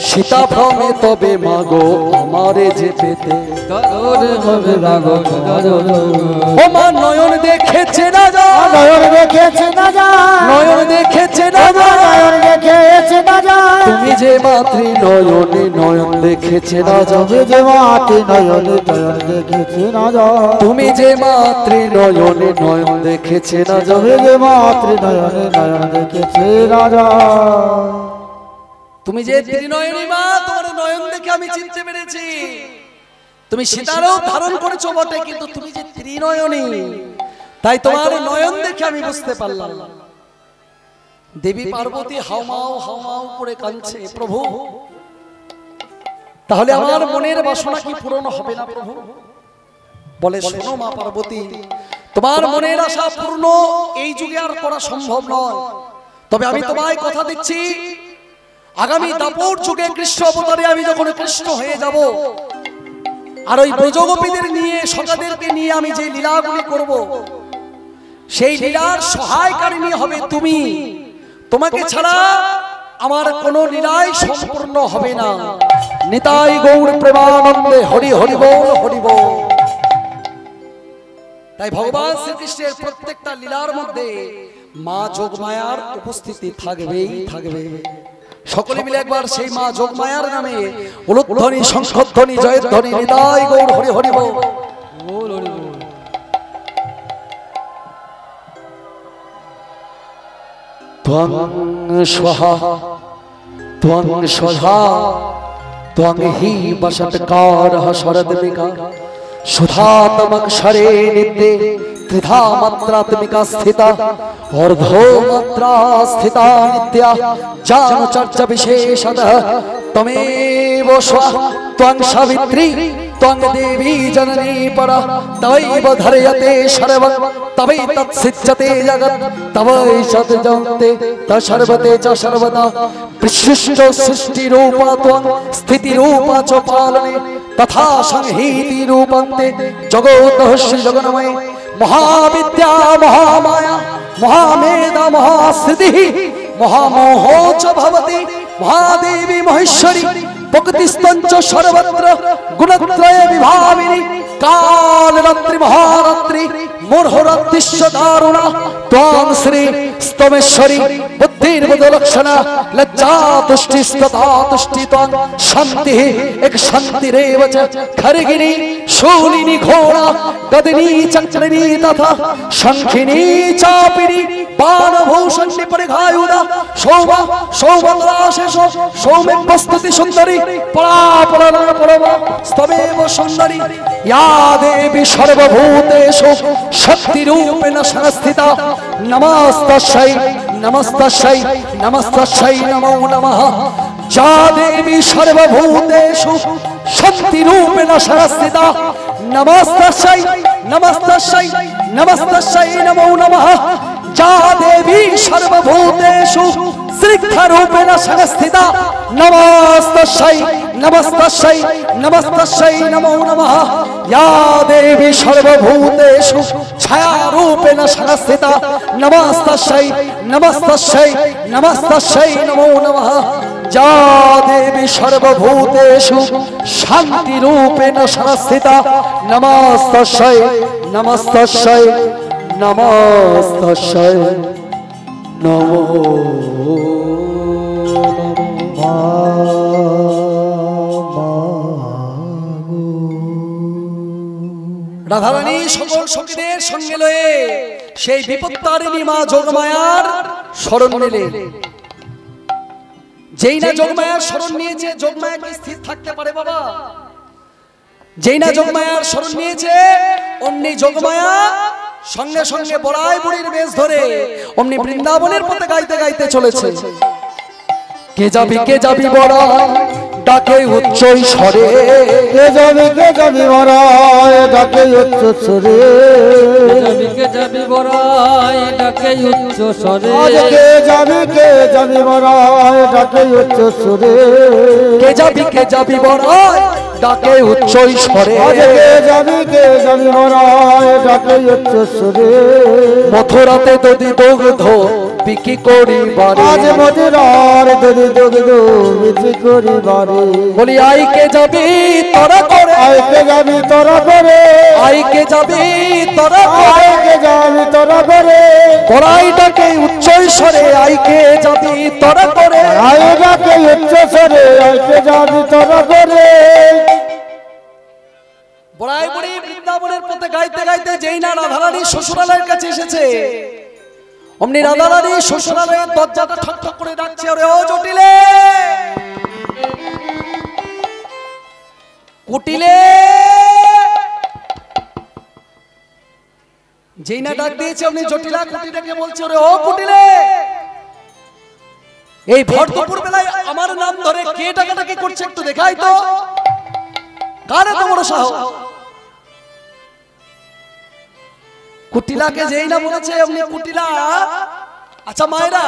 সীতা ভ্রমে তবে মাগো আমারে যে পেতে, কারোর ভাবে রাগো কারোর ও মা নয়ন দেখেছে না যা, নয়ন দেখেছে না যায়, নয়ন দেখেছে না যা, নয়ন দেখেছে না যায়, তুমি যে মাতৃ নয়নে নয়ন দেখেছে না যা, তুমি যে মাটি নয়নে নয়ন দেখেছে না যায়, তুমি যে মাতৃ নয়নে নয়ন দেখেছে না যা, তুমি যে মাতৃ নয়নে নয়ন দেখেছে না যায়, তুমি যে ত্রিনয়নী মা, তোমার নয়ন দেখে আমি চিনতে পেরেছি। তুমি সীতারও ধারণ করেছো বটে, কিন্তু তুমি যে ত্রিনয়নী, তাই তোমার নয়ন দেখে আমি বুঝতে পারলাম। দেবী পার্বতী হাওমাও হাওমাও করে কাঁদছে প্রভু, তাহলে আমার মনের বাসনা কি পূরণ হবে না প্রভু? বলে শোনো মা পার্বতী, তোমার মনের আশা পূর্ণ এই যুগে আর করা সম্ভব নয়, তবে আমি তোমায় কথা দিচ্ছি আগামী দাপর যুগে কৃষ্ণ অবতারে আমি যখন কৃষ্ণ হয়ে যাব, আর ওই ব্রজগোপীদের নিয়ে সখাদেরকে নিয়ে আমি যে লীলাগুলি করব, সেই লীলার সহায়কারিণী হবে তুমি। তোমাকে ছাড়া আমার কোনো লীলাই সম্পূর্ণ হবে না। নিতাই গৌর প্রেমানন্দে হরি হরি বল হরি বল। তাই ভগবান শ্রীকৃষ্ণের প্রত্যেকটা লীলার মধ্যে মা যোগমায়ার উপস্থিতি থাকবেই থাকবে। সকলে মিলে একবার সেই মা যোগমায়ার নামে উলুধ্বনি, শঙ্খধ্বনি, জয়ধ্বনি, নিতাই গৌর হরি হরি বল। ত্বং স্বাহা ত্বং স্বধা ত্বং হি বসৎকারঃ শরদমিকা সুধাতমক্ষরে নিত্যে ত্রিধা মাত্রাত্মিকা স্থিতা অর্ধো মাত্রা স্থিতা নিত্যা জানুচর্চা বিশেষতঃ তমেব স্বাহ ত্বং সাবিত্রী ত্বং দেবী জননী পরা তবৈব ধরয়তে সর্বং তবৈ তৎসিচ্যতে জগৎ তবৈ সৎজন্তে তসর্বতে চ সর্বদা বিশিষ্ট সৃষ্টি রূপা ত্বং স্থিতি রূপা চ পালনে তথা সংহিতি রূপন্তে জগতঃ শ্রী জগন্ময় মহাবিদ্যা মহামায়া মহামেধা মহাসিদ্ধি মহামোহ চ ভবতি মহাদেবী মহেশ্বরী প্রকৃতিস্তঞ্চ সর্বত্র গুণত্রয় বিভাবিনী কালরাত্রি মহারাত্রি মূঢ়রাত্রিশ্চ দারুণা ত্বং শ্রী স্তমেশ্বরী বুদ্ধির্বুধলক্ষণা লজ্জা তুষ্টিস্তথা তুষ্টি ত্বং শান্তিঃ এক শান্তিরেব চ খর্গিনী শূলিনী ঘোড়া গদিনী চক্রিনী তথা শঙ্খিনী চাপিনী বাণভূষণী পরিঘায়ুধা শোভা শোভদ্রাশেষ সৌম্য প্রস্তুতি সুন্দরী পরাপরা পরমা স্তমেব সুন্দরী ইয়া দেবী সর্বভূতেষু শক্তিরূপেণ সংস্থিতা নমস্তস্যৈ নমস্তস্যৈ নমস্তস্যৈ নমো নমঃ যা দেবী সর্বভূতেষু শক্তিরূপেণ সংস্থিতা নমস্তস্যৈ নমস্তস্যৈ নমস্তস্যৈ নমো নমঃ যা দেবী সর্বভূতেষু শ্রীক্ষরূপেণ সংস্থিতা নমস্তস্যৈ নমস্তস্যৈ নমস্তস্যৈ নমো নমঃ ইয়া দেবী সর্বভূতেষু ছায়ারূপেণ সংস্থিতা নমস্তস্যৈ নমস্তস্যৈ নমস্তস্যৈ নমো নমঃ যা দেবী সর্বভূতেষু শান্তিরূপেণ সংস্থিতা নমস্তস্যৈ নমস্তস্যৈ নমস্তস্যৈ নমো রাধারানী সকল সখীদের সঙ্গে লয়ে সেই বিপত্তারিণী মা যোগমায়ার শরণ নিলেন। যেই না যোগমায়ার শরণ নিয়েছে, যোগমায়া কি স্থির থাকতে পারে বাবা? যেই না যোগমায়ার শরণ নিয়েছে, অমনি যোগমায়া সঙ্গে সঙ্গে বড়াই বুড়ির বেশ ধরে অমনি বৃন্দাবনের পথে গাইতে গাইতে চলেছে। কে যাবি বড়াই ডাকে উচ্চ স্বরে, কে যাবি বড়াই ডাকে উচ্চ স্বরে, কে যাবি বড়াই ডাকে উচ্চ স্বরে, কে যাবি বড়াই ডাকে উচ্চ স্বরে, কে যাবি বড়াই ডাকে উচ্চ স্বরে, কে যাবি বড়াই ডাকে উচ্চ স্বরে, মথুরাতে দধি দুগ্ধ বিক্রি করিবারে, আজ মধুরার দধি দুগ্ধ বিক্রি করিবারে, বলি আইকে যাবি তোরা করে, আইকে যাবি তোরা করে, আইকে যাবি তোরা করে, আইকে যাবি তোরা করে, বড়াই ডাকে উচ্চ স্বরে, আইকে যাবি তোরা করে, আই ডাকে উচ্চ স্বরে, আইকে যাবি তোরা করে। বড়াই বুড়ি বৃন্দাবনের পথে গাইতে গাইতে যেই না রাধারানী শ্বশুরালয়ের কাছে এসেছে, অমনি রাধারানী শ্বশুরালয়ের দরজাটা ঠক ঠক করে ডাকছে, ওরে ও জটিলে, কুটিলে। যেই না ডাক দিয়েছে অমনি জটিলা কুটিলাকে বলছে, ওরে ও কুটিলে, এই ভর দুপুর বেলায় আমার নাম ধরে কে ডাকাডাকি করছে একটু দেখাই তো, কার এত বড় সাহস? কুটিলাকে যেই না বলেছে অমনি কুটিলা, আচ্ছা মায়েরা,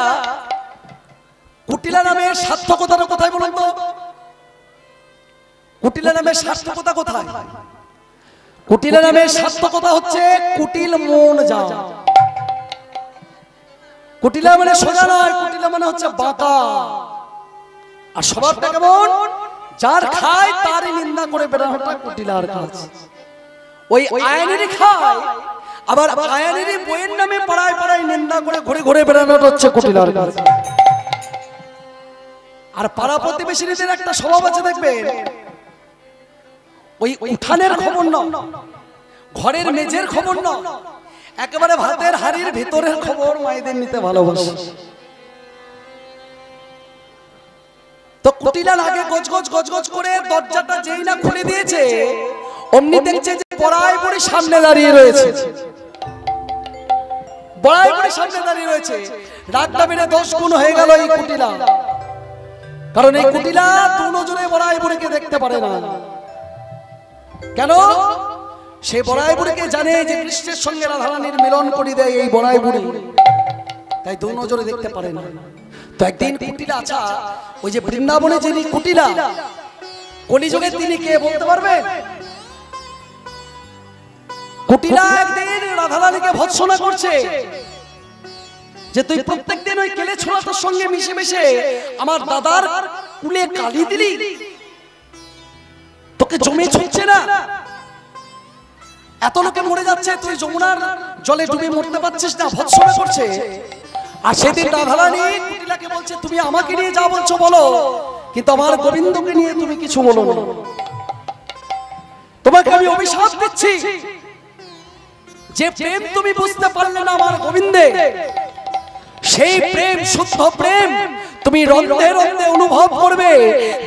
কুটিলা নামের সার্থকতাটা কোথায় বলুন তো? কুটিলা নামের সার্থকতা কোথায়? কুটিলা নামের সার্থকতা হচ্ছে কুটিল মন যা। কুটিলা মানে সোজা নয়, কুটিলা মানে হচ্ছে বাঁকা। আর স্বভাবটা কেমন? যার খায় তারই নিন্দা করে বেড়ানোটা কুটিলার কাজ। ওই আইনেরই খায় আবার আয়ানেরই বইয়ের নামে পাড়ায় পাড়ায় নিন্দা করে ঘুরে ঘুরে বেড়ানোটা হচ্ছে কুটিলার কাজ। আর পাড়া প্রতিবেশীদের একটা স্বভাব আছে দেখবেন, ওই উঠানের খবর না, ঘরের মেঝের খবর না, একেবারে ভাতের হাড়ির ভিতরের খবর মায়েদের নিতে ভালোবাসে। তো কুটিলার আগে গজগজ গজগজ করে দরজাটা যেই না খুলে দিয়েছে, অমনি দেখছে যে বড়াই বুড়ি সামনে দাঁড়িয়ে রয়েছে। বড়াই বুড়ি সামনে দাঁড়িয়ে রয়েছে, রাগটা বেড়ে 10 গুণ হয়ে গেল এই কুটিলা। কারণ এই কুটিলা দু নজরে বড়াই বুড়িকে দেখতে পারে না। কেন? সে বড়াই বুড়িকে জানে যে কৃষ্ণের সঙ্গে রাধারানীর মিলন করে দেয় এই বড়াই বুড়ি, তাই দু নজরে দেখতে পারে না। তো একদিন কুটিলা, আচ্ছা ওই যে বৃন্দাবনে যিনি কুটিলা, কলিযুগে তিনি কে বলতে পারবেন? কুটিলা একদিন রাধারানীকে ভৎসনা করছে যে তুই প্রত্যেকদিন ওই কেলে ছোড়াটার সঙ্গে মিশে মিশে আমার দাদার কুলে কালি দিলি, তোকে জমে ছুটছে না? এত লোকে মরে যাচ্ছে, তুই যমুনার জলে ডুবে মরতে পারছিস না, ভৎসনা করছে। আর সেদিন রাধারানী কুটিলাকে বলছে তুমি আমাকে নিয়ে যা বলছো বলো, কিন্তু আমার গোবিন্দকে নিয়ে তুমি কিছু বলো না। তোমাকে আমি অভিশাপ দিচ্ছি, যে প্রেম তুমি বুঝতে পারলে না আমার গোবিন্দে, সেই প্রেম শুদ্ধ প্রেম তুমি রন্ধে রন্ধে অনুভব করবে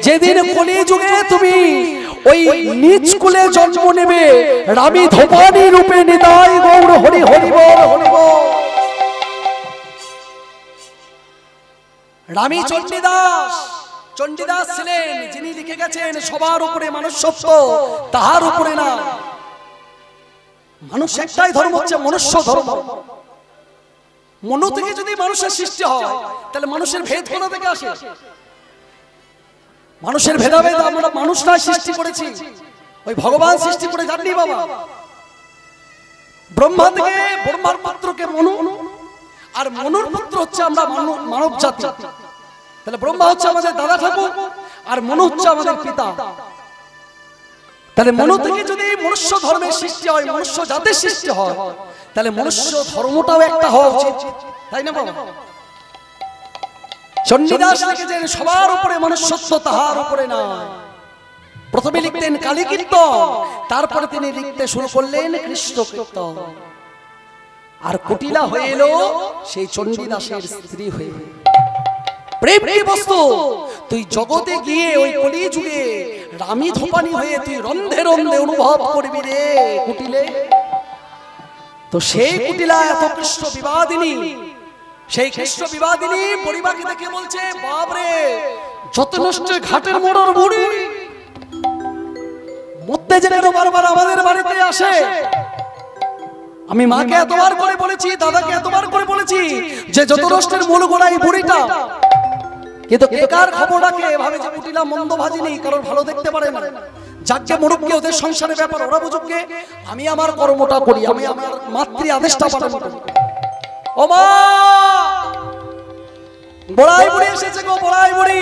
যেদিন কলিযুগে তুমি ওই নিজ কুলে জন্ম নেবে। রামী ধোপানি রূপে নিতাই গৌর হরি হরি বল হরি বল। রামী চণ্ডীদাস, চণ্ডীদাস ছিলেন যিনি লিখে গেছেন সবার উপরে মনুষ্যত্ব, তাহার উপরে না। মানুষ একটাই ধর্ম হচ্ছে মনুষ্য ধর্ম। মন থেকে যদি মানুষের সৃষ্টি হয়, তাহলে মানুষের ভেদ কোথা থেকে আসে? মানুষের ভেদাভেদ আমরা মানুষরাই সৃষ্টি করেছি, ওই ভগবান সৃষ্টি করে জাননি বাবা। ব্রহ্মা থেকে ব্রহ্মার পুত্রকে মনু, আর মনুর পুত্র হচ্ছে আমরা মানব জাতি। তাহলে ব্রহ্মা হচ্ছে আমাদের দাদা ঠাকুর, আর মনু হচ্ছে আমাদের পিতা। তাহলে মনু থেকে যদি মনুষ্য ধর্মের সৃষ্টি হয়, মনুষ্য জাতির সৃষ্টি হয়, তাহলে মনুষ্য ধর্মটাও একটা হওয়া উচিত, তাই না বাবা? চণ্ডীদাস লিখেছেন সবার উপরে মনুষ্যত্ব, তাহার উপরে না। প্রথমে লিখতেন কালী কীর্তন, তারপরে তিনি লিখতে শুরু করলেন কৃষ্ণ কীর্তন। আর কুটিলা হয়ে এলো সেই চণ্ডীদাসের স্ত্রী হয়ে। প্রেম কি বস্তু? তুই জগতে গিয়ে ওই কলিযুগে রামী ধোপানি হয়ে তুই রন্ধে রন্ধে অনুভব করবি রে কুটিলে। তো সেই কুটিলা এত কৃষ্ণ বিবাদিনী, সেই কৃষ্ণ বিবাদিনী পরিবারকে দেখে বলছে বাপরে, যত নষ্ট ঘাটের মোড়র বুড়ি মধ্যে যেন বারবার আমাদের বাড়িতে আসে। আমি মাকে এতবার করে বলেছি, দাদাকে এতবার করে বলেছি যে যত নষ্টের মূল গোড়া এই বুড়িটা, কিন্তু কেকার খবর রাখে এভাবে যে কুটিলা মন্দ ভাজিনি, কারণ ভালো দেখতে পারে না। যাকে মরুককে ওদের সংসারের ব্যাপার ওরা বুঝুককে, আমি আমার কর্মটা করি, আমি আমার মাতৃ আদেশটা পালন করি। ও মা, বড়াই বুড়ি এসেছে গো, বড়াই বুড়ি।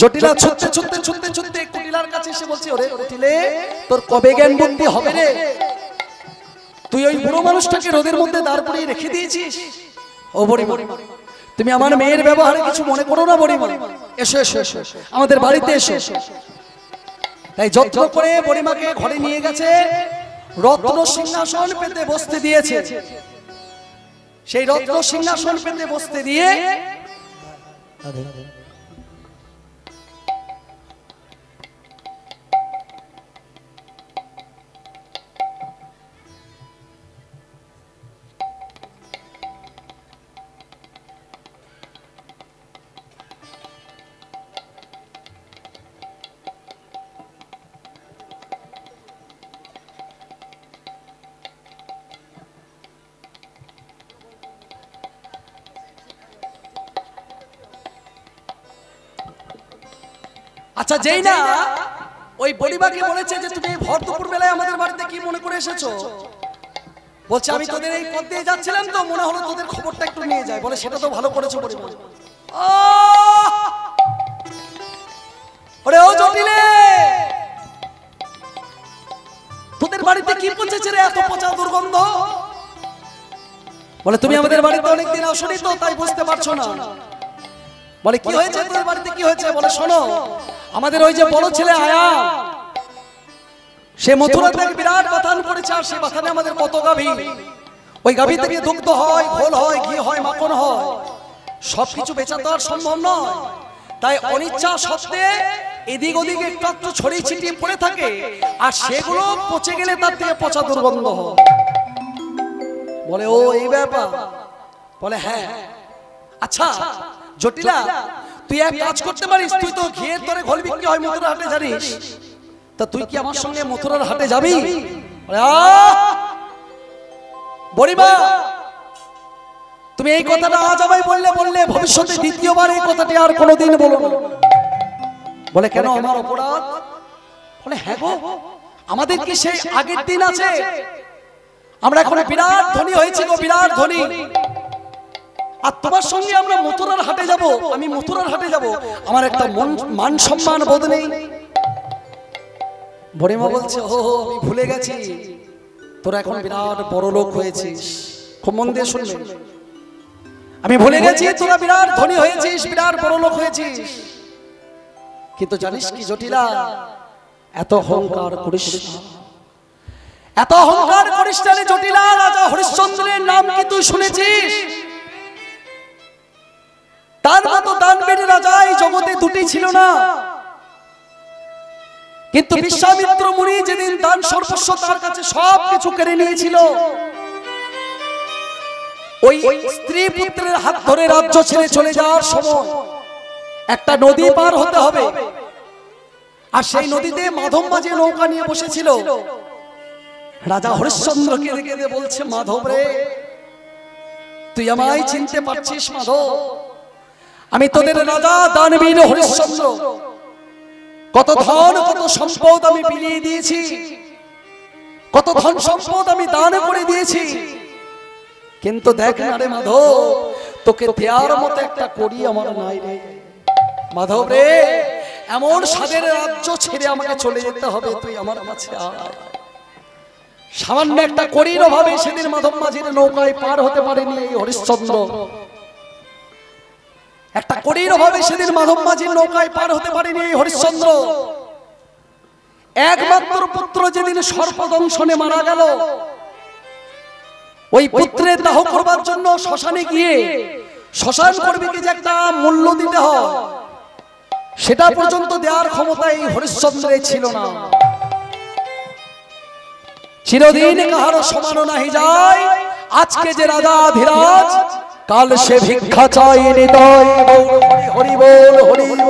জটিলা ছুটতে ছুটতে ছুটতে ছুটতে কুটিলার কাছে এসে বলছে ওরে কুটিলে, তোর কবে জ্ঞান বুদ্ধি হবে রে? তুই ওই বুড়ো মানুষটাকে রোদের মধ্যে দাঁড় করিয়ে রেখে দিয়েছিস। ও বুড়িমা, তুমি আমার মেয়ের ব্যবহারে কিছু মনে করো না বুড়িমা, এসো এসো এসো আমাদের বাড়িতে এসো। তাই যত্ন করে বুড়িমাকে ঘরে নিয়ে গেছে, রত্ন সিংহাসন পেতে বসতে দিয়েছে। সেই রত্ন সিংহাসন পেতে বসতে দিয়ে আচ্ছা, যেই না ওই বলিবাকে বলেছে যে তুমি ভর দুপুর বেলায় আমাদের বাড়িতে কি মনে করে এসেছো, বলছে আমি তোদের এই পথ দিয়ে যাচ্ছিলাম তো মনে হলো তোদের খবরটা একটু নিয়ে যায়। বলে সেটা তো ভালো করেছো বলিবা। ওরে ও জটিলে, তোদের বাড়িতে কি করছে রে এত পচা দুর্গন্ধ? বলে তুমি আমাদের বাড়িতে অনেকদিন আসনি তো, তাই বুঝতে পারছো না। বলে কি হয়েছে তোর বাড়িতে, কি হয়েছে? বলে শোনো, আমাদের ওই যে বড় ছেলে আয়া, সে মথুরা থেকে বিরাট বাথান করেছে, আর সে বাথানে আমাদের কত গাভী, ওই গাভী থেকে দুগ্ধ হয়, ঘোল হয়, ঘি হয়, মাখন হয়, সবকিছু বেচা তো আর সম্ভব নয়। তাই অনিচ্ছা সত্ত্বে এদিক ওদিক একটু একটু ছড়িয়ে ছিটিয়ে পড়ে থাকে, আর সেগুলো পচে গেলে তার থেকে পচা দুর্গন্ধ হয়। বলে ও এই ব্যাপার? বলে হ্যাঁ। আচ্ছা জটিলা, তুই এক কাজ করতে পারিস, তুই তো ঘিয়ের তরে ঘোল বিক্রি হয় মথুরা হাটে জানিস, তা তুই কি আমার সঙ্গে মথুরার হাটে যাবি? বড়িমা, তুমি এই কথাটা আজ আমায় বললে ভবিষ্যতে দ্বিতীয়বার এই কথাটি আর কোনোদিন বলো না। বলে কেন, আমার অপরাধ? বলে হ্যাঁ গো, আমাদের কি সেই আগের দিন আছে? আমরা এখন বিরাট ধনী হয়েছি গো, বিরাট ধনী, আর তোমার সঙ্গে আমরা মথুরার হাটে যাব, আমি মথুরার হাটে যাব, আমার একটা মান সম্মান বোধ নেই। বড়িমা বলছে ও আমি ভুলে গেছি, তোরা এখন বিরাট বড় লোক হয়েছিস, খুব মন দিয়ে শুনবে, আমি ভুলে গেছি তোরা বিরাট ধনী হয়েছিস, বিরাট বড় লোক হয়েছিস, কিন্তু জানিস কি জটিলা, এত অহংকার করিস না, এত অহংকার করিস না রে জটিলা। রাজা হরিশ্চন্দ্রের নাম কি তুই শুনেছিস? তার মতো দানবীর রাজা এই জগতে দুটি ছিল না, কিন্তু বিশ্বামিত্র মুনি যেদিন দান সর্বস্ব তার কাছে সব কিছু কেড়ে নিয়েছিল, ওই স্ত্রী পুত্রের হাত ধরে রাজ্য ছেড়ে চলে যাওয়ার সময় একটা নদী পার হতে হবে, আর সেই নদীতে মাধব মাঝি নৌকা নিয়ে বসেছিল। রাজা হরিশ্চন্দ্রকে দেখে বলছে মাধব রে, তুই আমায় চিনতে পারছিস মাধব? আমি তোদের রাজা দানবীর হরিশ্চন্দ্র, কত ধন কত সম্পদ আমি বিলিয়ে দিয়েছি, কত ধন সম্পদ আমি দান করে দিয়েছি, কিন্তু দেখ না রে মাধব, তোকে দেওয়ার মতো একটা করি আমার নাই রে। মাধব রে, এমন স্বাদের রাজ্য ছেড়ে আমাকে চলে যেতে হবে, তুই আমার কাছে আয়। সামান্য একটা করির অভাবে সেদিন মাধব মাঝির নৌকায় পার হতে পারেনি এই হরিশ্চন্দ্র, একটা করির অভাবে সেদিন মাধব মাঝির নৌকায় পার হতে পারেনি এই হরিশ্চন্দ্র। একমাত্র পুত্র যেদিন সর্পদংশনে মারা গেল, ওই পুত্রের দাহ করবার জন্য শ্মশানে গিয়ে শ্মশান কর্মীকে যে একটা মূল্য দিতে হয়, সেটা পর্যন্ত দেওয়ার ক্ষমতা এই হরিশ্চন্দ্রের ছিল না। চিরদিন কাহার সমান নাহি যায়, আজকে যে রাজা ধীরাজ, কাল সে ভিক্ষা চাই নিতাই, হরি বল হরি বল।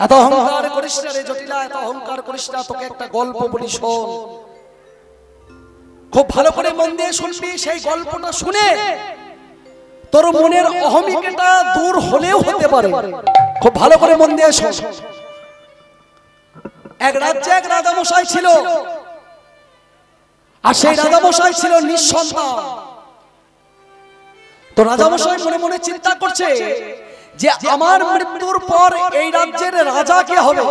এত অহংকার করিস না রে জটিলা, এত অহংকার করিস না। তোকে একটা গল্প বলি, শোন, খুব ভালো করে মন দিয়ে শুনবি। সেই গল্পটা শুনে তোর মনের অহমিকাটা দূর হলেও হতে পারে, খুব ভালো করে মন দিয়ে শোন। এক রাজ্যে এক রাজামশাই ছিল, আর সেই রাজামশাই ছিল নিঃসন্তান। তো রাজামশাই মনে মনে চিন্তা করছে যে আমার মৃত্যুর পর এই রাজ্যের রাজা কে হবে,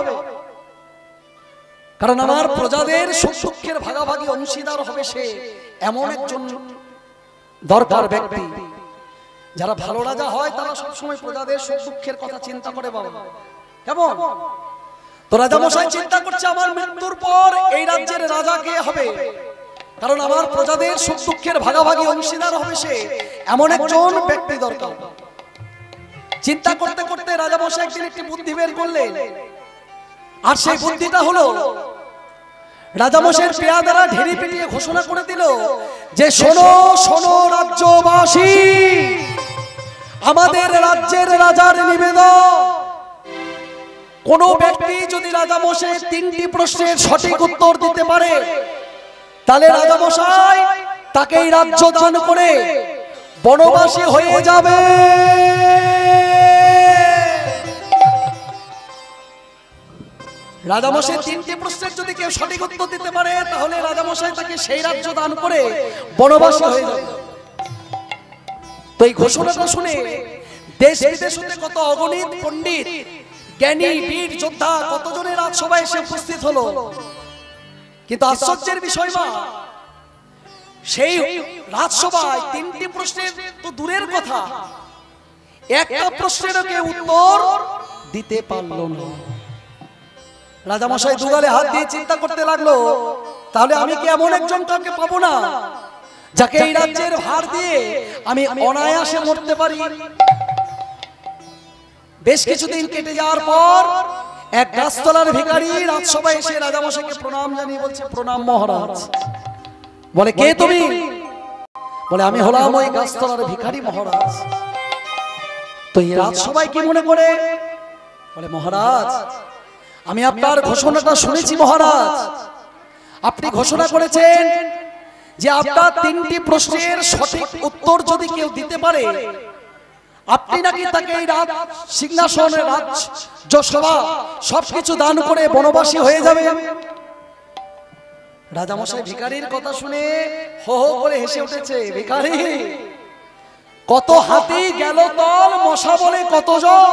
কারণ আমার প্রজাদের সুখ দুঃখের ভাগাভাগি অংশীদার হবে সে, এমন একজন দরকার ব্যক্তি। যারা ভালো রাজা হয় তারা সবসময় প্রজাদের সুখ দুঃখের কথা চিন্তা করে। বাবা কেমন? তো রাজামশাই চিন্তা করছে আমার মৃত্যুর পর এই রাজ্যের রাজা কে হবে, কারণ আমার প্রজাদের সুখ দুঃখের ভাগাভাগি অংশীদার হবে সে, এমন একজন ব্যক্তি দরকার। চিন্তা করতে করতে রাজামশাই একদিন একটি বুদ্ধি বের করলেন, আর সেই বুদ্ধিটা হলো রাজামশাইয়ের পেয়াদারা ঢেরি পিটিয়ে ঘোষণা করে দিল যে শোনো শোনো রাজ্যবাসী, আমাদের রাজ্যের রাজার নিবেদন, কোন ব্যক্তি যদি রাজামশাইয়ের 3টি প্রশ্নের সঠিক উত্তর দিতে পারে, তাহলে রাজামশাই তাকে এই রাজ্য দান করে বনবাসী হয়ে যাবে। রাজামশাই 3টি প্রশ্নের যদি কেউ সঠিক উত্তর দিতে পারে, তাহলে রাজামশাই তাকে সেই রাজ্য দান করে বনবাসী হয়ে যাবে। তো এই ঘোষণাটা শুনে দেশ বিদেশ হতে কত অগণিত পণ্ডিত, জ্ঞানী, বীর যোদ্ধা, কতজনের রাজসভায় এসে উপস্থিত হলো। কিন্তু আশ্চর্যের বিষয় মা, সেই রাজসভায় 3টি প্রশ্নের তো দূরের কথা, একটা প্রশ্নেরও কেউ উত্তর দিতে পারলো না। রাজামশাই দুগালে হাত দিয়ে চিন্তা করতে লাগলো, তাহলে আমি কি এমন একজন কাউকে পাবো না যাকে এই রাজ্যের ভার দিয়ে আমি অনায়াসে মরতে পারি? বেশ কিছুদিন কেটে যাওয়ার পর এক গাছতলার ভিখারি রাজসভায় এসে রাজামশাইকে প্রণাম জানিয়ে বলছে, প্রণাম মহারাজ। বলে, কে তুমি? বলে, আমি হলাম ওই গাছতলার ভিখারি মহারাজ। তো এই রাজসভায় কি মনে করে? বলে, মহারাজ, আমি আপনার ঘোষণাটা শুনেছি মহারাজ। আপনি ঘোষণা করেছেন যে আপনার 3টি প্রশ্নের সঠিক উত্তর যদি কেউ দিতে পারে, আপনি নাকি তাকে এই রাজ সিংহাসন, রাজসভা সবকিছু দান করে বনবাসী হয়ে যাবে। রাজামশাই ভিখারির কথা শুনে হো হো করে হেসে উঠেছে। ভিখারি, কত হাতি গেল তল, মশা বলে কত জন,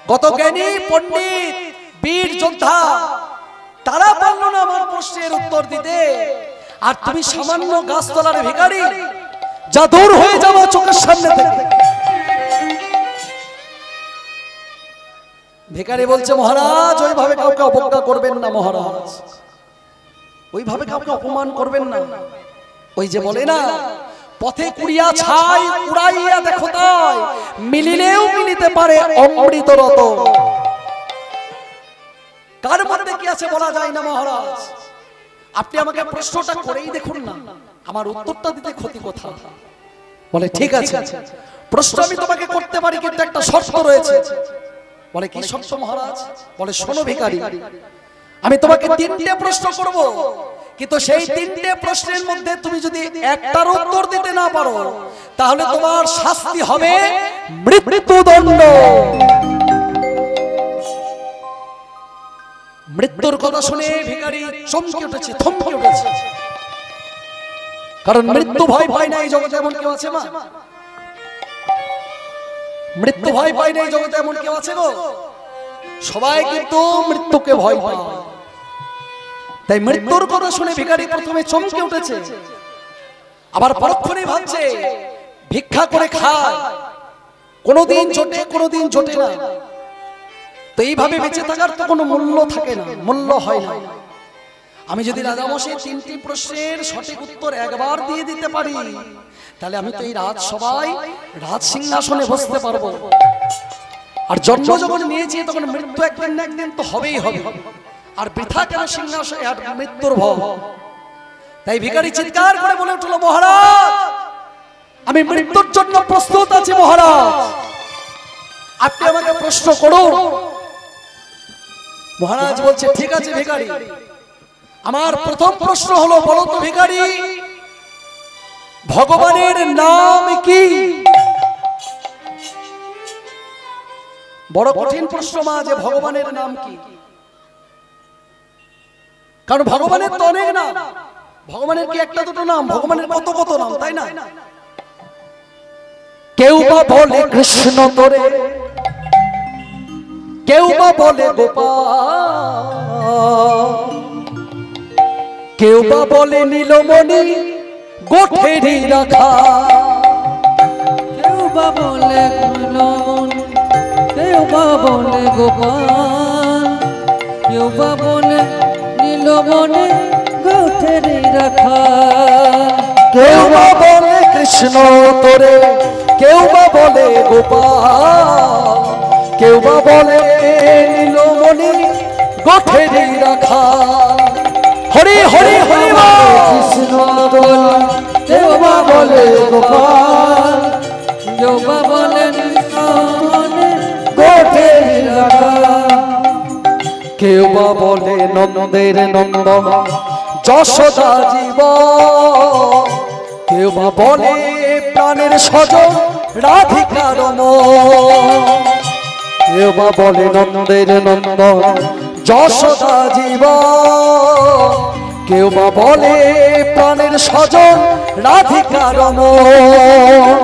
কত জ্ঞানী পণ্ডিত বীর যোদ্ধা, তারা পারল না আমার প্রশ্নের উত্তর দিতে, আর তুমি সামান্য গাছতলার ভিখারি, যা দূর হয়ে যাবো চোখের সামনে থেকে। ভিখারি বলছে, মহারাজ, ওইভাবে কাউকে অবজ্ঞা করবেন না মহারাজ, ওইভাবে কাউকে অপমান করবেন না। ওই যে বলে না, পথে কুড়িয়া ছাই উড়াইয়া দেখো তাই, মিলিলেও মিলিতে পারে অমৃত রত। কার মধ্যে কি আছে বলা যায় না মহারাজ। আপনি আমাকে প্রশ্নটা করেই দেখুন না, আমার উত্তরটা দিতে ক্ষতি কোথা? বলে, ঠিক আছে, প্রশ্ন আমি তোমাকে করতে পারি, কিন্তু একটা শর্ত রয়েছে। বলে, কি শর্ত মহারাজ? বলে, শোনো ভিখারি, আমি তোমাকে 3টে প্রশ্ন করব, কিন্তু সেই 3টে প্রশ্নের মধ্যে তুমি যদি একটার উত্তর দিতে না পারো, তাহলে তোমার শাস্তি হবে মৃত্যুদণ্ড। মৃত্যুর কথা শুনে ভিখারি চমকে উঠেছে, থমকে উঠেছে, কারণ মৃত্যু ভয় পায় না এই জগতে এমন কেউ আছে মা? মৃত্যু ভয় পায় না এই জগতে এমন কেউ আছে গো? সবাই কিন্তু মৃত্যুকে ভয় পায়। তাই মৃত্যুর কথা শুনে ভিখারি প্রথমে চমকে উঠেছে, আবার পরক্ষণেই ভাবছে ভিক্ষা করে খায়, কোনোদিন জোটে কোনোদিন জোটে না, তো এইভাবে বেঁচে থাকার তো কোনো মূল্য থাকে না, মূল্য হয় না। আমি যদি রাজামশাই 3টি প্রশ্নের সঠিক উত্তর একবার দিয়ে দিতে পারি, তাহলে আমি তো এই রাজসভায় রাজ সিংহাসনে বসতে পারবো। আর জন্ম যখন নিয়েছি তখন মৃত্যু একদিন না একদিন তো হবেই হবে, আর বৃথা কেন সিংহাসনে আর মৃত্যুর ভয়? তাই ভিখারি চিৎকার করে বলে উঠল, মহারাজ, আমি মৃত্যুর জন্য প্রস্তুত আছি মহারাজ, আপনি আমাকে প্রশ্ন করুন। মহারাজ বলছে, ঠিক আছে ভিখারি, আমার প্রথম প্রশ্ন হলো, বলো তো ভিখারি, ভগবানের নাম কি? বড় কঠিন প্রশ্ন মা, যে ভগবানের নাম কি? কারণ ভগবানের তো অনেক নাম, ভগবানের কি একটা দুটো নাম? ভগবানের কত কত নাম, তাই না? কেউ বা বলে কৃষ্ণ তোরে, কেউ বা বলে গোপাল, কেউ বা বলে নীলমণি গোঠেরি রাখা, কেউ বা বলে নীলমণি, কেউ বা বলে গোপাল, কেউ বা বলে নীলমণি গোঠেরি রাখা, কেউ বা বলে কৃষ্ণ তোরে, কেউ বা বলে গোপাল, কেউ বা বলে নীলমণি গোঠেরি রাখা। হরি হরি হরি কৃষ্ণ বলে, কেউ বা বলে গোপাল, কেউ বা বলে নীলমণি গোঠেরি রাখা, কেউ বা বলে নন্দের নন্দ যশোদা জীব, কেউ বা বলে প্রাণের স্বজন রাধিকার মন, কেউ বা বলে নন্দের নন্দ যশোদা জীব, কেউ বা বলে প্রাণের স্বজন রাধিকার মন,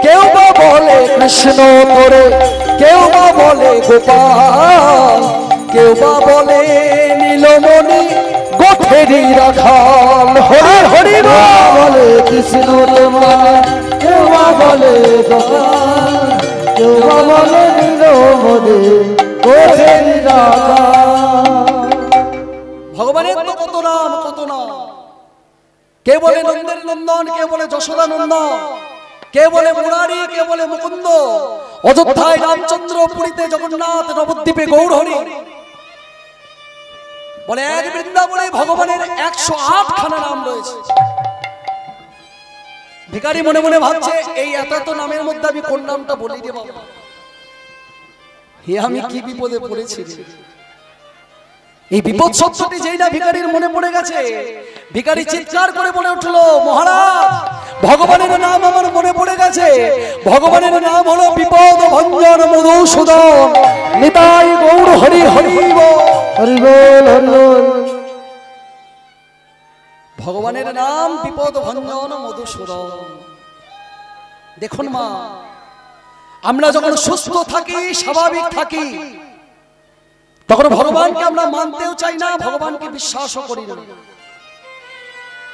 কেউ বা বলে কৃষ্ণ তোরে, কেউ বা বলে গোপাল, কেউ বা বলে নীলমণি গোঠেরি রাখাল। হরি হরি কেউ বলে কৃষ্ণ তোমার, কেউ বা বলে গোপাল, কেউ বা বলে নীলমণি গোঠেরি রাখাল। ভগবানের তো কত নাম কত নাম। কে বলে নন্দের নন্দন, কে বলে যশোদা নন্দন, কে বলে মুরারি, কে বলে মুকুন্দ, অযোধ্যায় রামচন্দ্র, পুরীতে জগন্নাথ, নবদ্বীপে গৌরহরি। বলে এক বৃন্দাবনে ভগবানের 108 খানা নাম রয়েছে। ভিখারি মনে মনে ভাবছে এই এত নামের মধ্যে আমি কোন নামটা বলি রে বাবা, হে আমি কি বিপদে পড়েছি। এই বিপদ শব্দটি যেই না ভিখারির মনে পড়ে গেছে, ভিখারি চিৎকার করে বলে উঠলো, মহারাজ ভগবানের নাম আমার মনে পড়ে গেছে। ভগবানের নাম হলো বিপদ ভঞ্জন মধুসূদন। নিতাই গৌর হরি হরি বল। হরি বল হরি বল। ভগবানের নাম বিপদ ভঞ্জন মধুসূদন। দেখুন মা, আমরা যখন সুস্থ থাকি, স্বাভাবিক থাকি, তখন ভগবানকে আমরা মানতেও চাই না, ভগবানকে বিশ্বাসও করি না।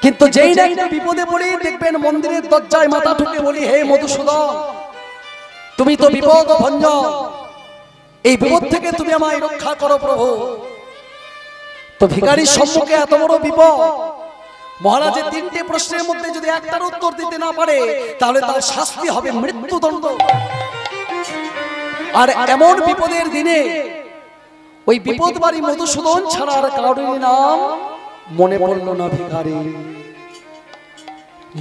কিন্তু যেই না একটু বিপদে পড়ি, দেখবেন মন্দিরের দরজায় মাথা ঠুকে বলি, হে মধুসূদন তুমি তো বিপদ ভঞ্জন, এই বিপদ থেকে তুমি আমায় রক্ষা করো প্রভু। তো ভিখারির সম্মুখে এত বড় বিপদ, মহারাজের 3টে প্রশ্নের মধ্যে যদি একটার উত্তর দিতে না পারে, তাহলে তার শাস্তি হবে মৃত্যুদণ্ড। আর এমন বিপদের দিনে ওই বিপদ বাড়ি মধুসূদন ছাড়া আর কারোর নাম মনে পড়ল না ভিখারি।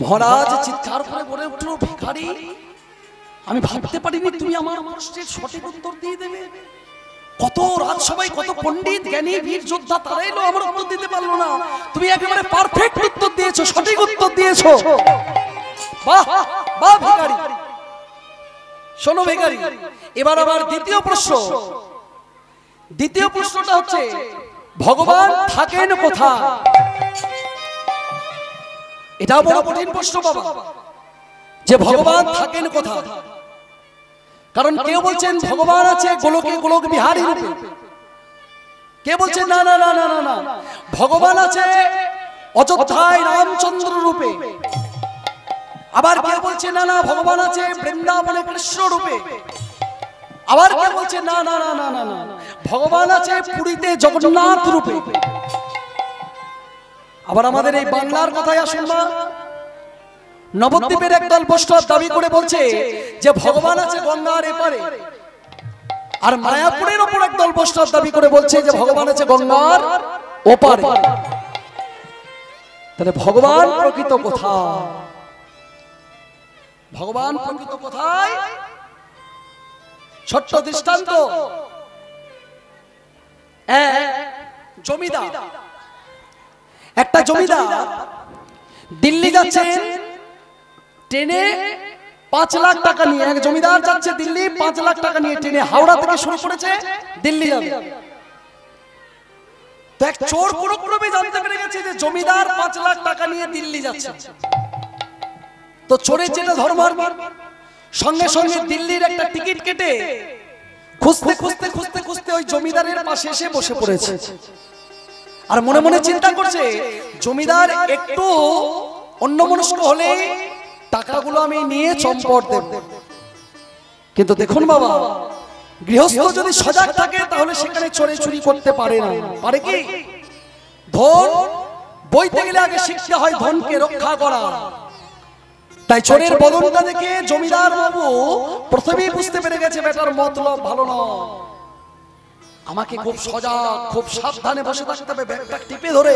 মহারাজ চিৎকার করে বলে উঠল, ভিখারি আমি ভাবতে পারিনি তুমি আমার প্রশ্নের সঠিক উত্তর দিয়ে দেবে। কত রাজসভায় কত পণ্ডিত জ্ঞানী বীর যোদ্ধা, তারা এলো আমার উত্তর দিতে পারলো না, তুমি একেবারে পারফেক্ট উত্তর দিয়েছো, সঠিক উত্তর দিয়েছো। বাহ বাহ ভিখারি। শোনো ভিখারি, এবার আবার দ্বিতীয় প্রশ্ন। দ্বিতীয় প্রশ্নটা হচ্ছে, ভগবান থাকেন কোথায়? এটা বড় কঠিন প্রশ্ন বাবা, যে ভগবান থাকেন কোথায়। কারণ কেউ বলছেন ভগবান আছে গোলকে গোলক বিহারী রূপে, কে বলছেন না না না না না না, ভগবান আছে অযোধ্যায় রামচন্দ্র রূপে। আবার কেউ বলছে না না, ভগবান আছে বৃন্দাবনে কৃষ্ণ রূপে। আবার কেউ বলছে না না না না না না, ভগবান আছে পুরীতে জগন্নাথ রূপে। আবার আমাদের এই বাংলার কথায় আসুন না, নবদ্বীপের একদল বৈষ্ণব দাবি করে বলছে যে ভগবান আছে গঙ্গার এপারে। আর মায়াপুরের ওপর একদল বৈষ্ণব দাবি করে বলছে যে ভগবান আছে গঙ্গার ওপারে। তাহলে ভগবান প্রকৃত কোথায়? ভগবান প্রকৃত কোথায়? ছোট্ট দৃষ্টান্ত, জমিদার, একটা জমিদার দিল্লি যাচ্ছে ট্রেনে 5 লাখ টাকা নিয়ে। এক জমিদার যাচ্ছে দিল্লি 5 লাখ টাকা নিয়ে ট্রেনে, হাওড়া থেকে শুরু করেছে, দিল্লি যাবে। তো এক চোর পুরোপুরি জানতে পেরে গেছে যে জমিদার 5 লাখ টাকা নিয়ে দিল্লি যাচ্ছে। তো চোরের যেটা ধর্ম, সঙ্গে সঙ্গে দিল্লির একটা টিকিট কেটে খুঁজতে খুঁজতে খুঁজতে খুঁজতে ওই জমিদারের পাশে এসে বসে পড়েছে। আর মনে মনে চিন্তা করছে, জমিদার একটু অন্যমনস্ক হলে টাকাগুলো আমি নিয়ে চম্পট দেব। কিন্তু দেখুন বাবা, গৃহস্থ যদি সজাগ থাকে তাহলে সেখানে চোরে চুরি করতে পারে না। পারে কি? ধন বইতে গেলে আগে শিখতে হয় ধনকে রক্ষা করা। তাই চোরের বদনটা দেখে জমিদার বাবু প্রথমেই বুঝতে পেরে গেছে বেটার মতলব ভালো নয়, আমাকে খুব সজাগ খুব সাবধানে বসে থাকতে হবে, ব্যাগটা টিপে ধরে,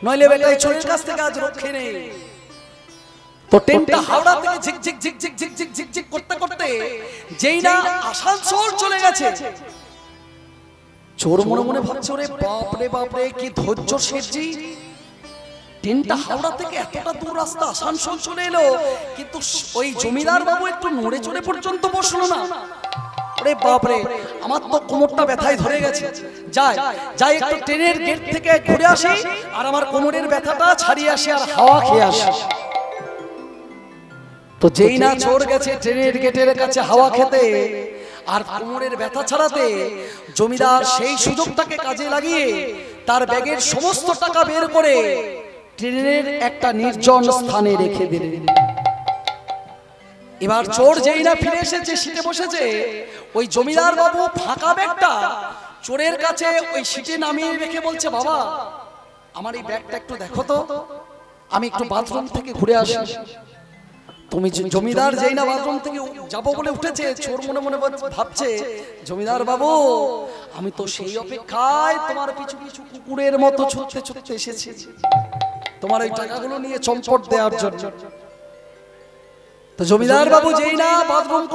নইলে বেটাই চোরের কাছ থেকে আজ রক্ষে নেই। তো ট্রেনটা হাওড়া থেকে ঝিকঝিক ঝিকঝিক ঝিকঝিক ঝিকঝিক করতে করতে যেই না আসানসোল চলে গেছে, চোর মনে মনে ভাবছে, ওরে বাপরে বাপরে কি ধৈর্য শেঠজি, ট্রেনটা হাওড়া থেকে এতটা দূর রাস্তা আসানসোল চলে এলো, কিন্তু ওই জমিদার বাবু একটু নড়ে চড়ে পর্যন্ত বসলো না। ওরে বাপরে, আমার তো কোমরটা ব্যথায় ধরে গেছে, যাই যাই একটু ট্রেনের গেট থেকে ঘুরে আসি আর আমার কোমরের ব্যথাটা ছাড়িয়ে আসি আর হাওয়া খেয়ে আসি। তো যেই না চোর গেছে ট্রেনের গেটের কাছে হাওয়া খেতে, আর কোমরের ব্যথা ছাড়াতে জমিদার সেই সুযোগটাকে কাজে লাগিয়ে তার ব্যাগের সমস্ত টাকা বের করে ট্রেনের একটা নির্জন স্থানে রেখে দিলেন। এবার চোর যেই না ফিরে এসেছে, সিটে বসেছে, ওই জমিদার বাবু ফাঁকা ব্যাগটা চোরের কাছে ওই সিটে নামিয়ে রেখে বলছে, বাবা আমার এই ব্যাগটা একটু দেখো তো, আমি একটু বাথরুম থেকে ঘুরে আসি। তুমি জমিদার যেই না বাথরুম থেকে যাবো বলে উঠেছে, চোর মনে মনে ভাবছে, জমিদার বাবু আমি তো সেই অপেক্ষায় তোমার পিছু পিছু কুকুরের মতো ছুটতে ছুটতে এসেছি তোমার ওই টাকাগুলো নিয়ে চম্পট দেওয়ার জন্য। তো জমিদার বাবু যেই না বাথরুম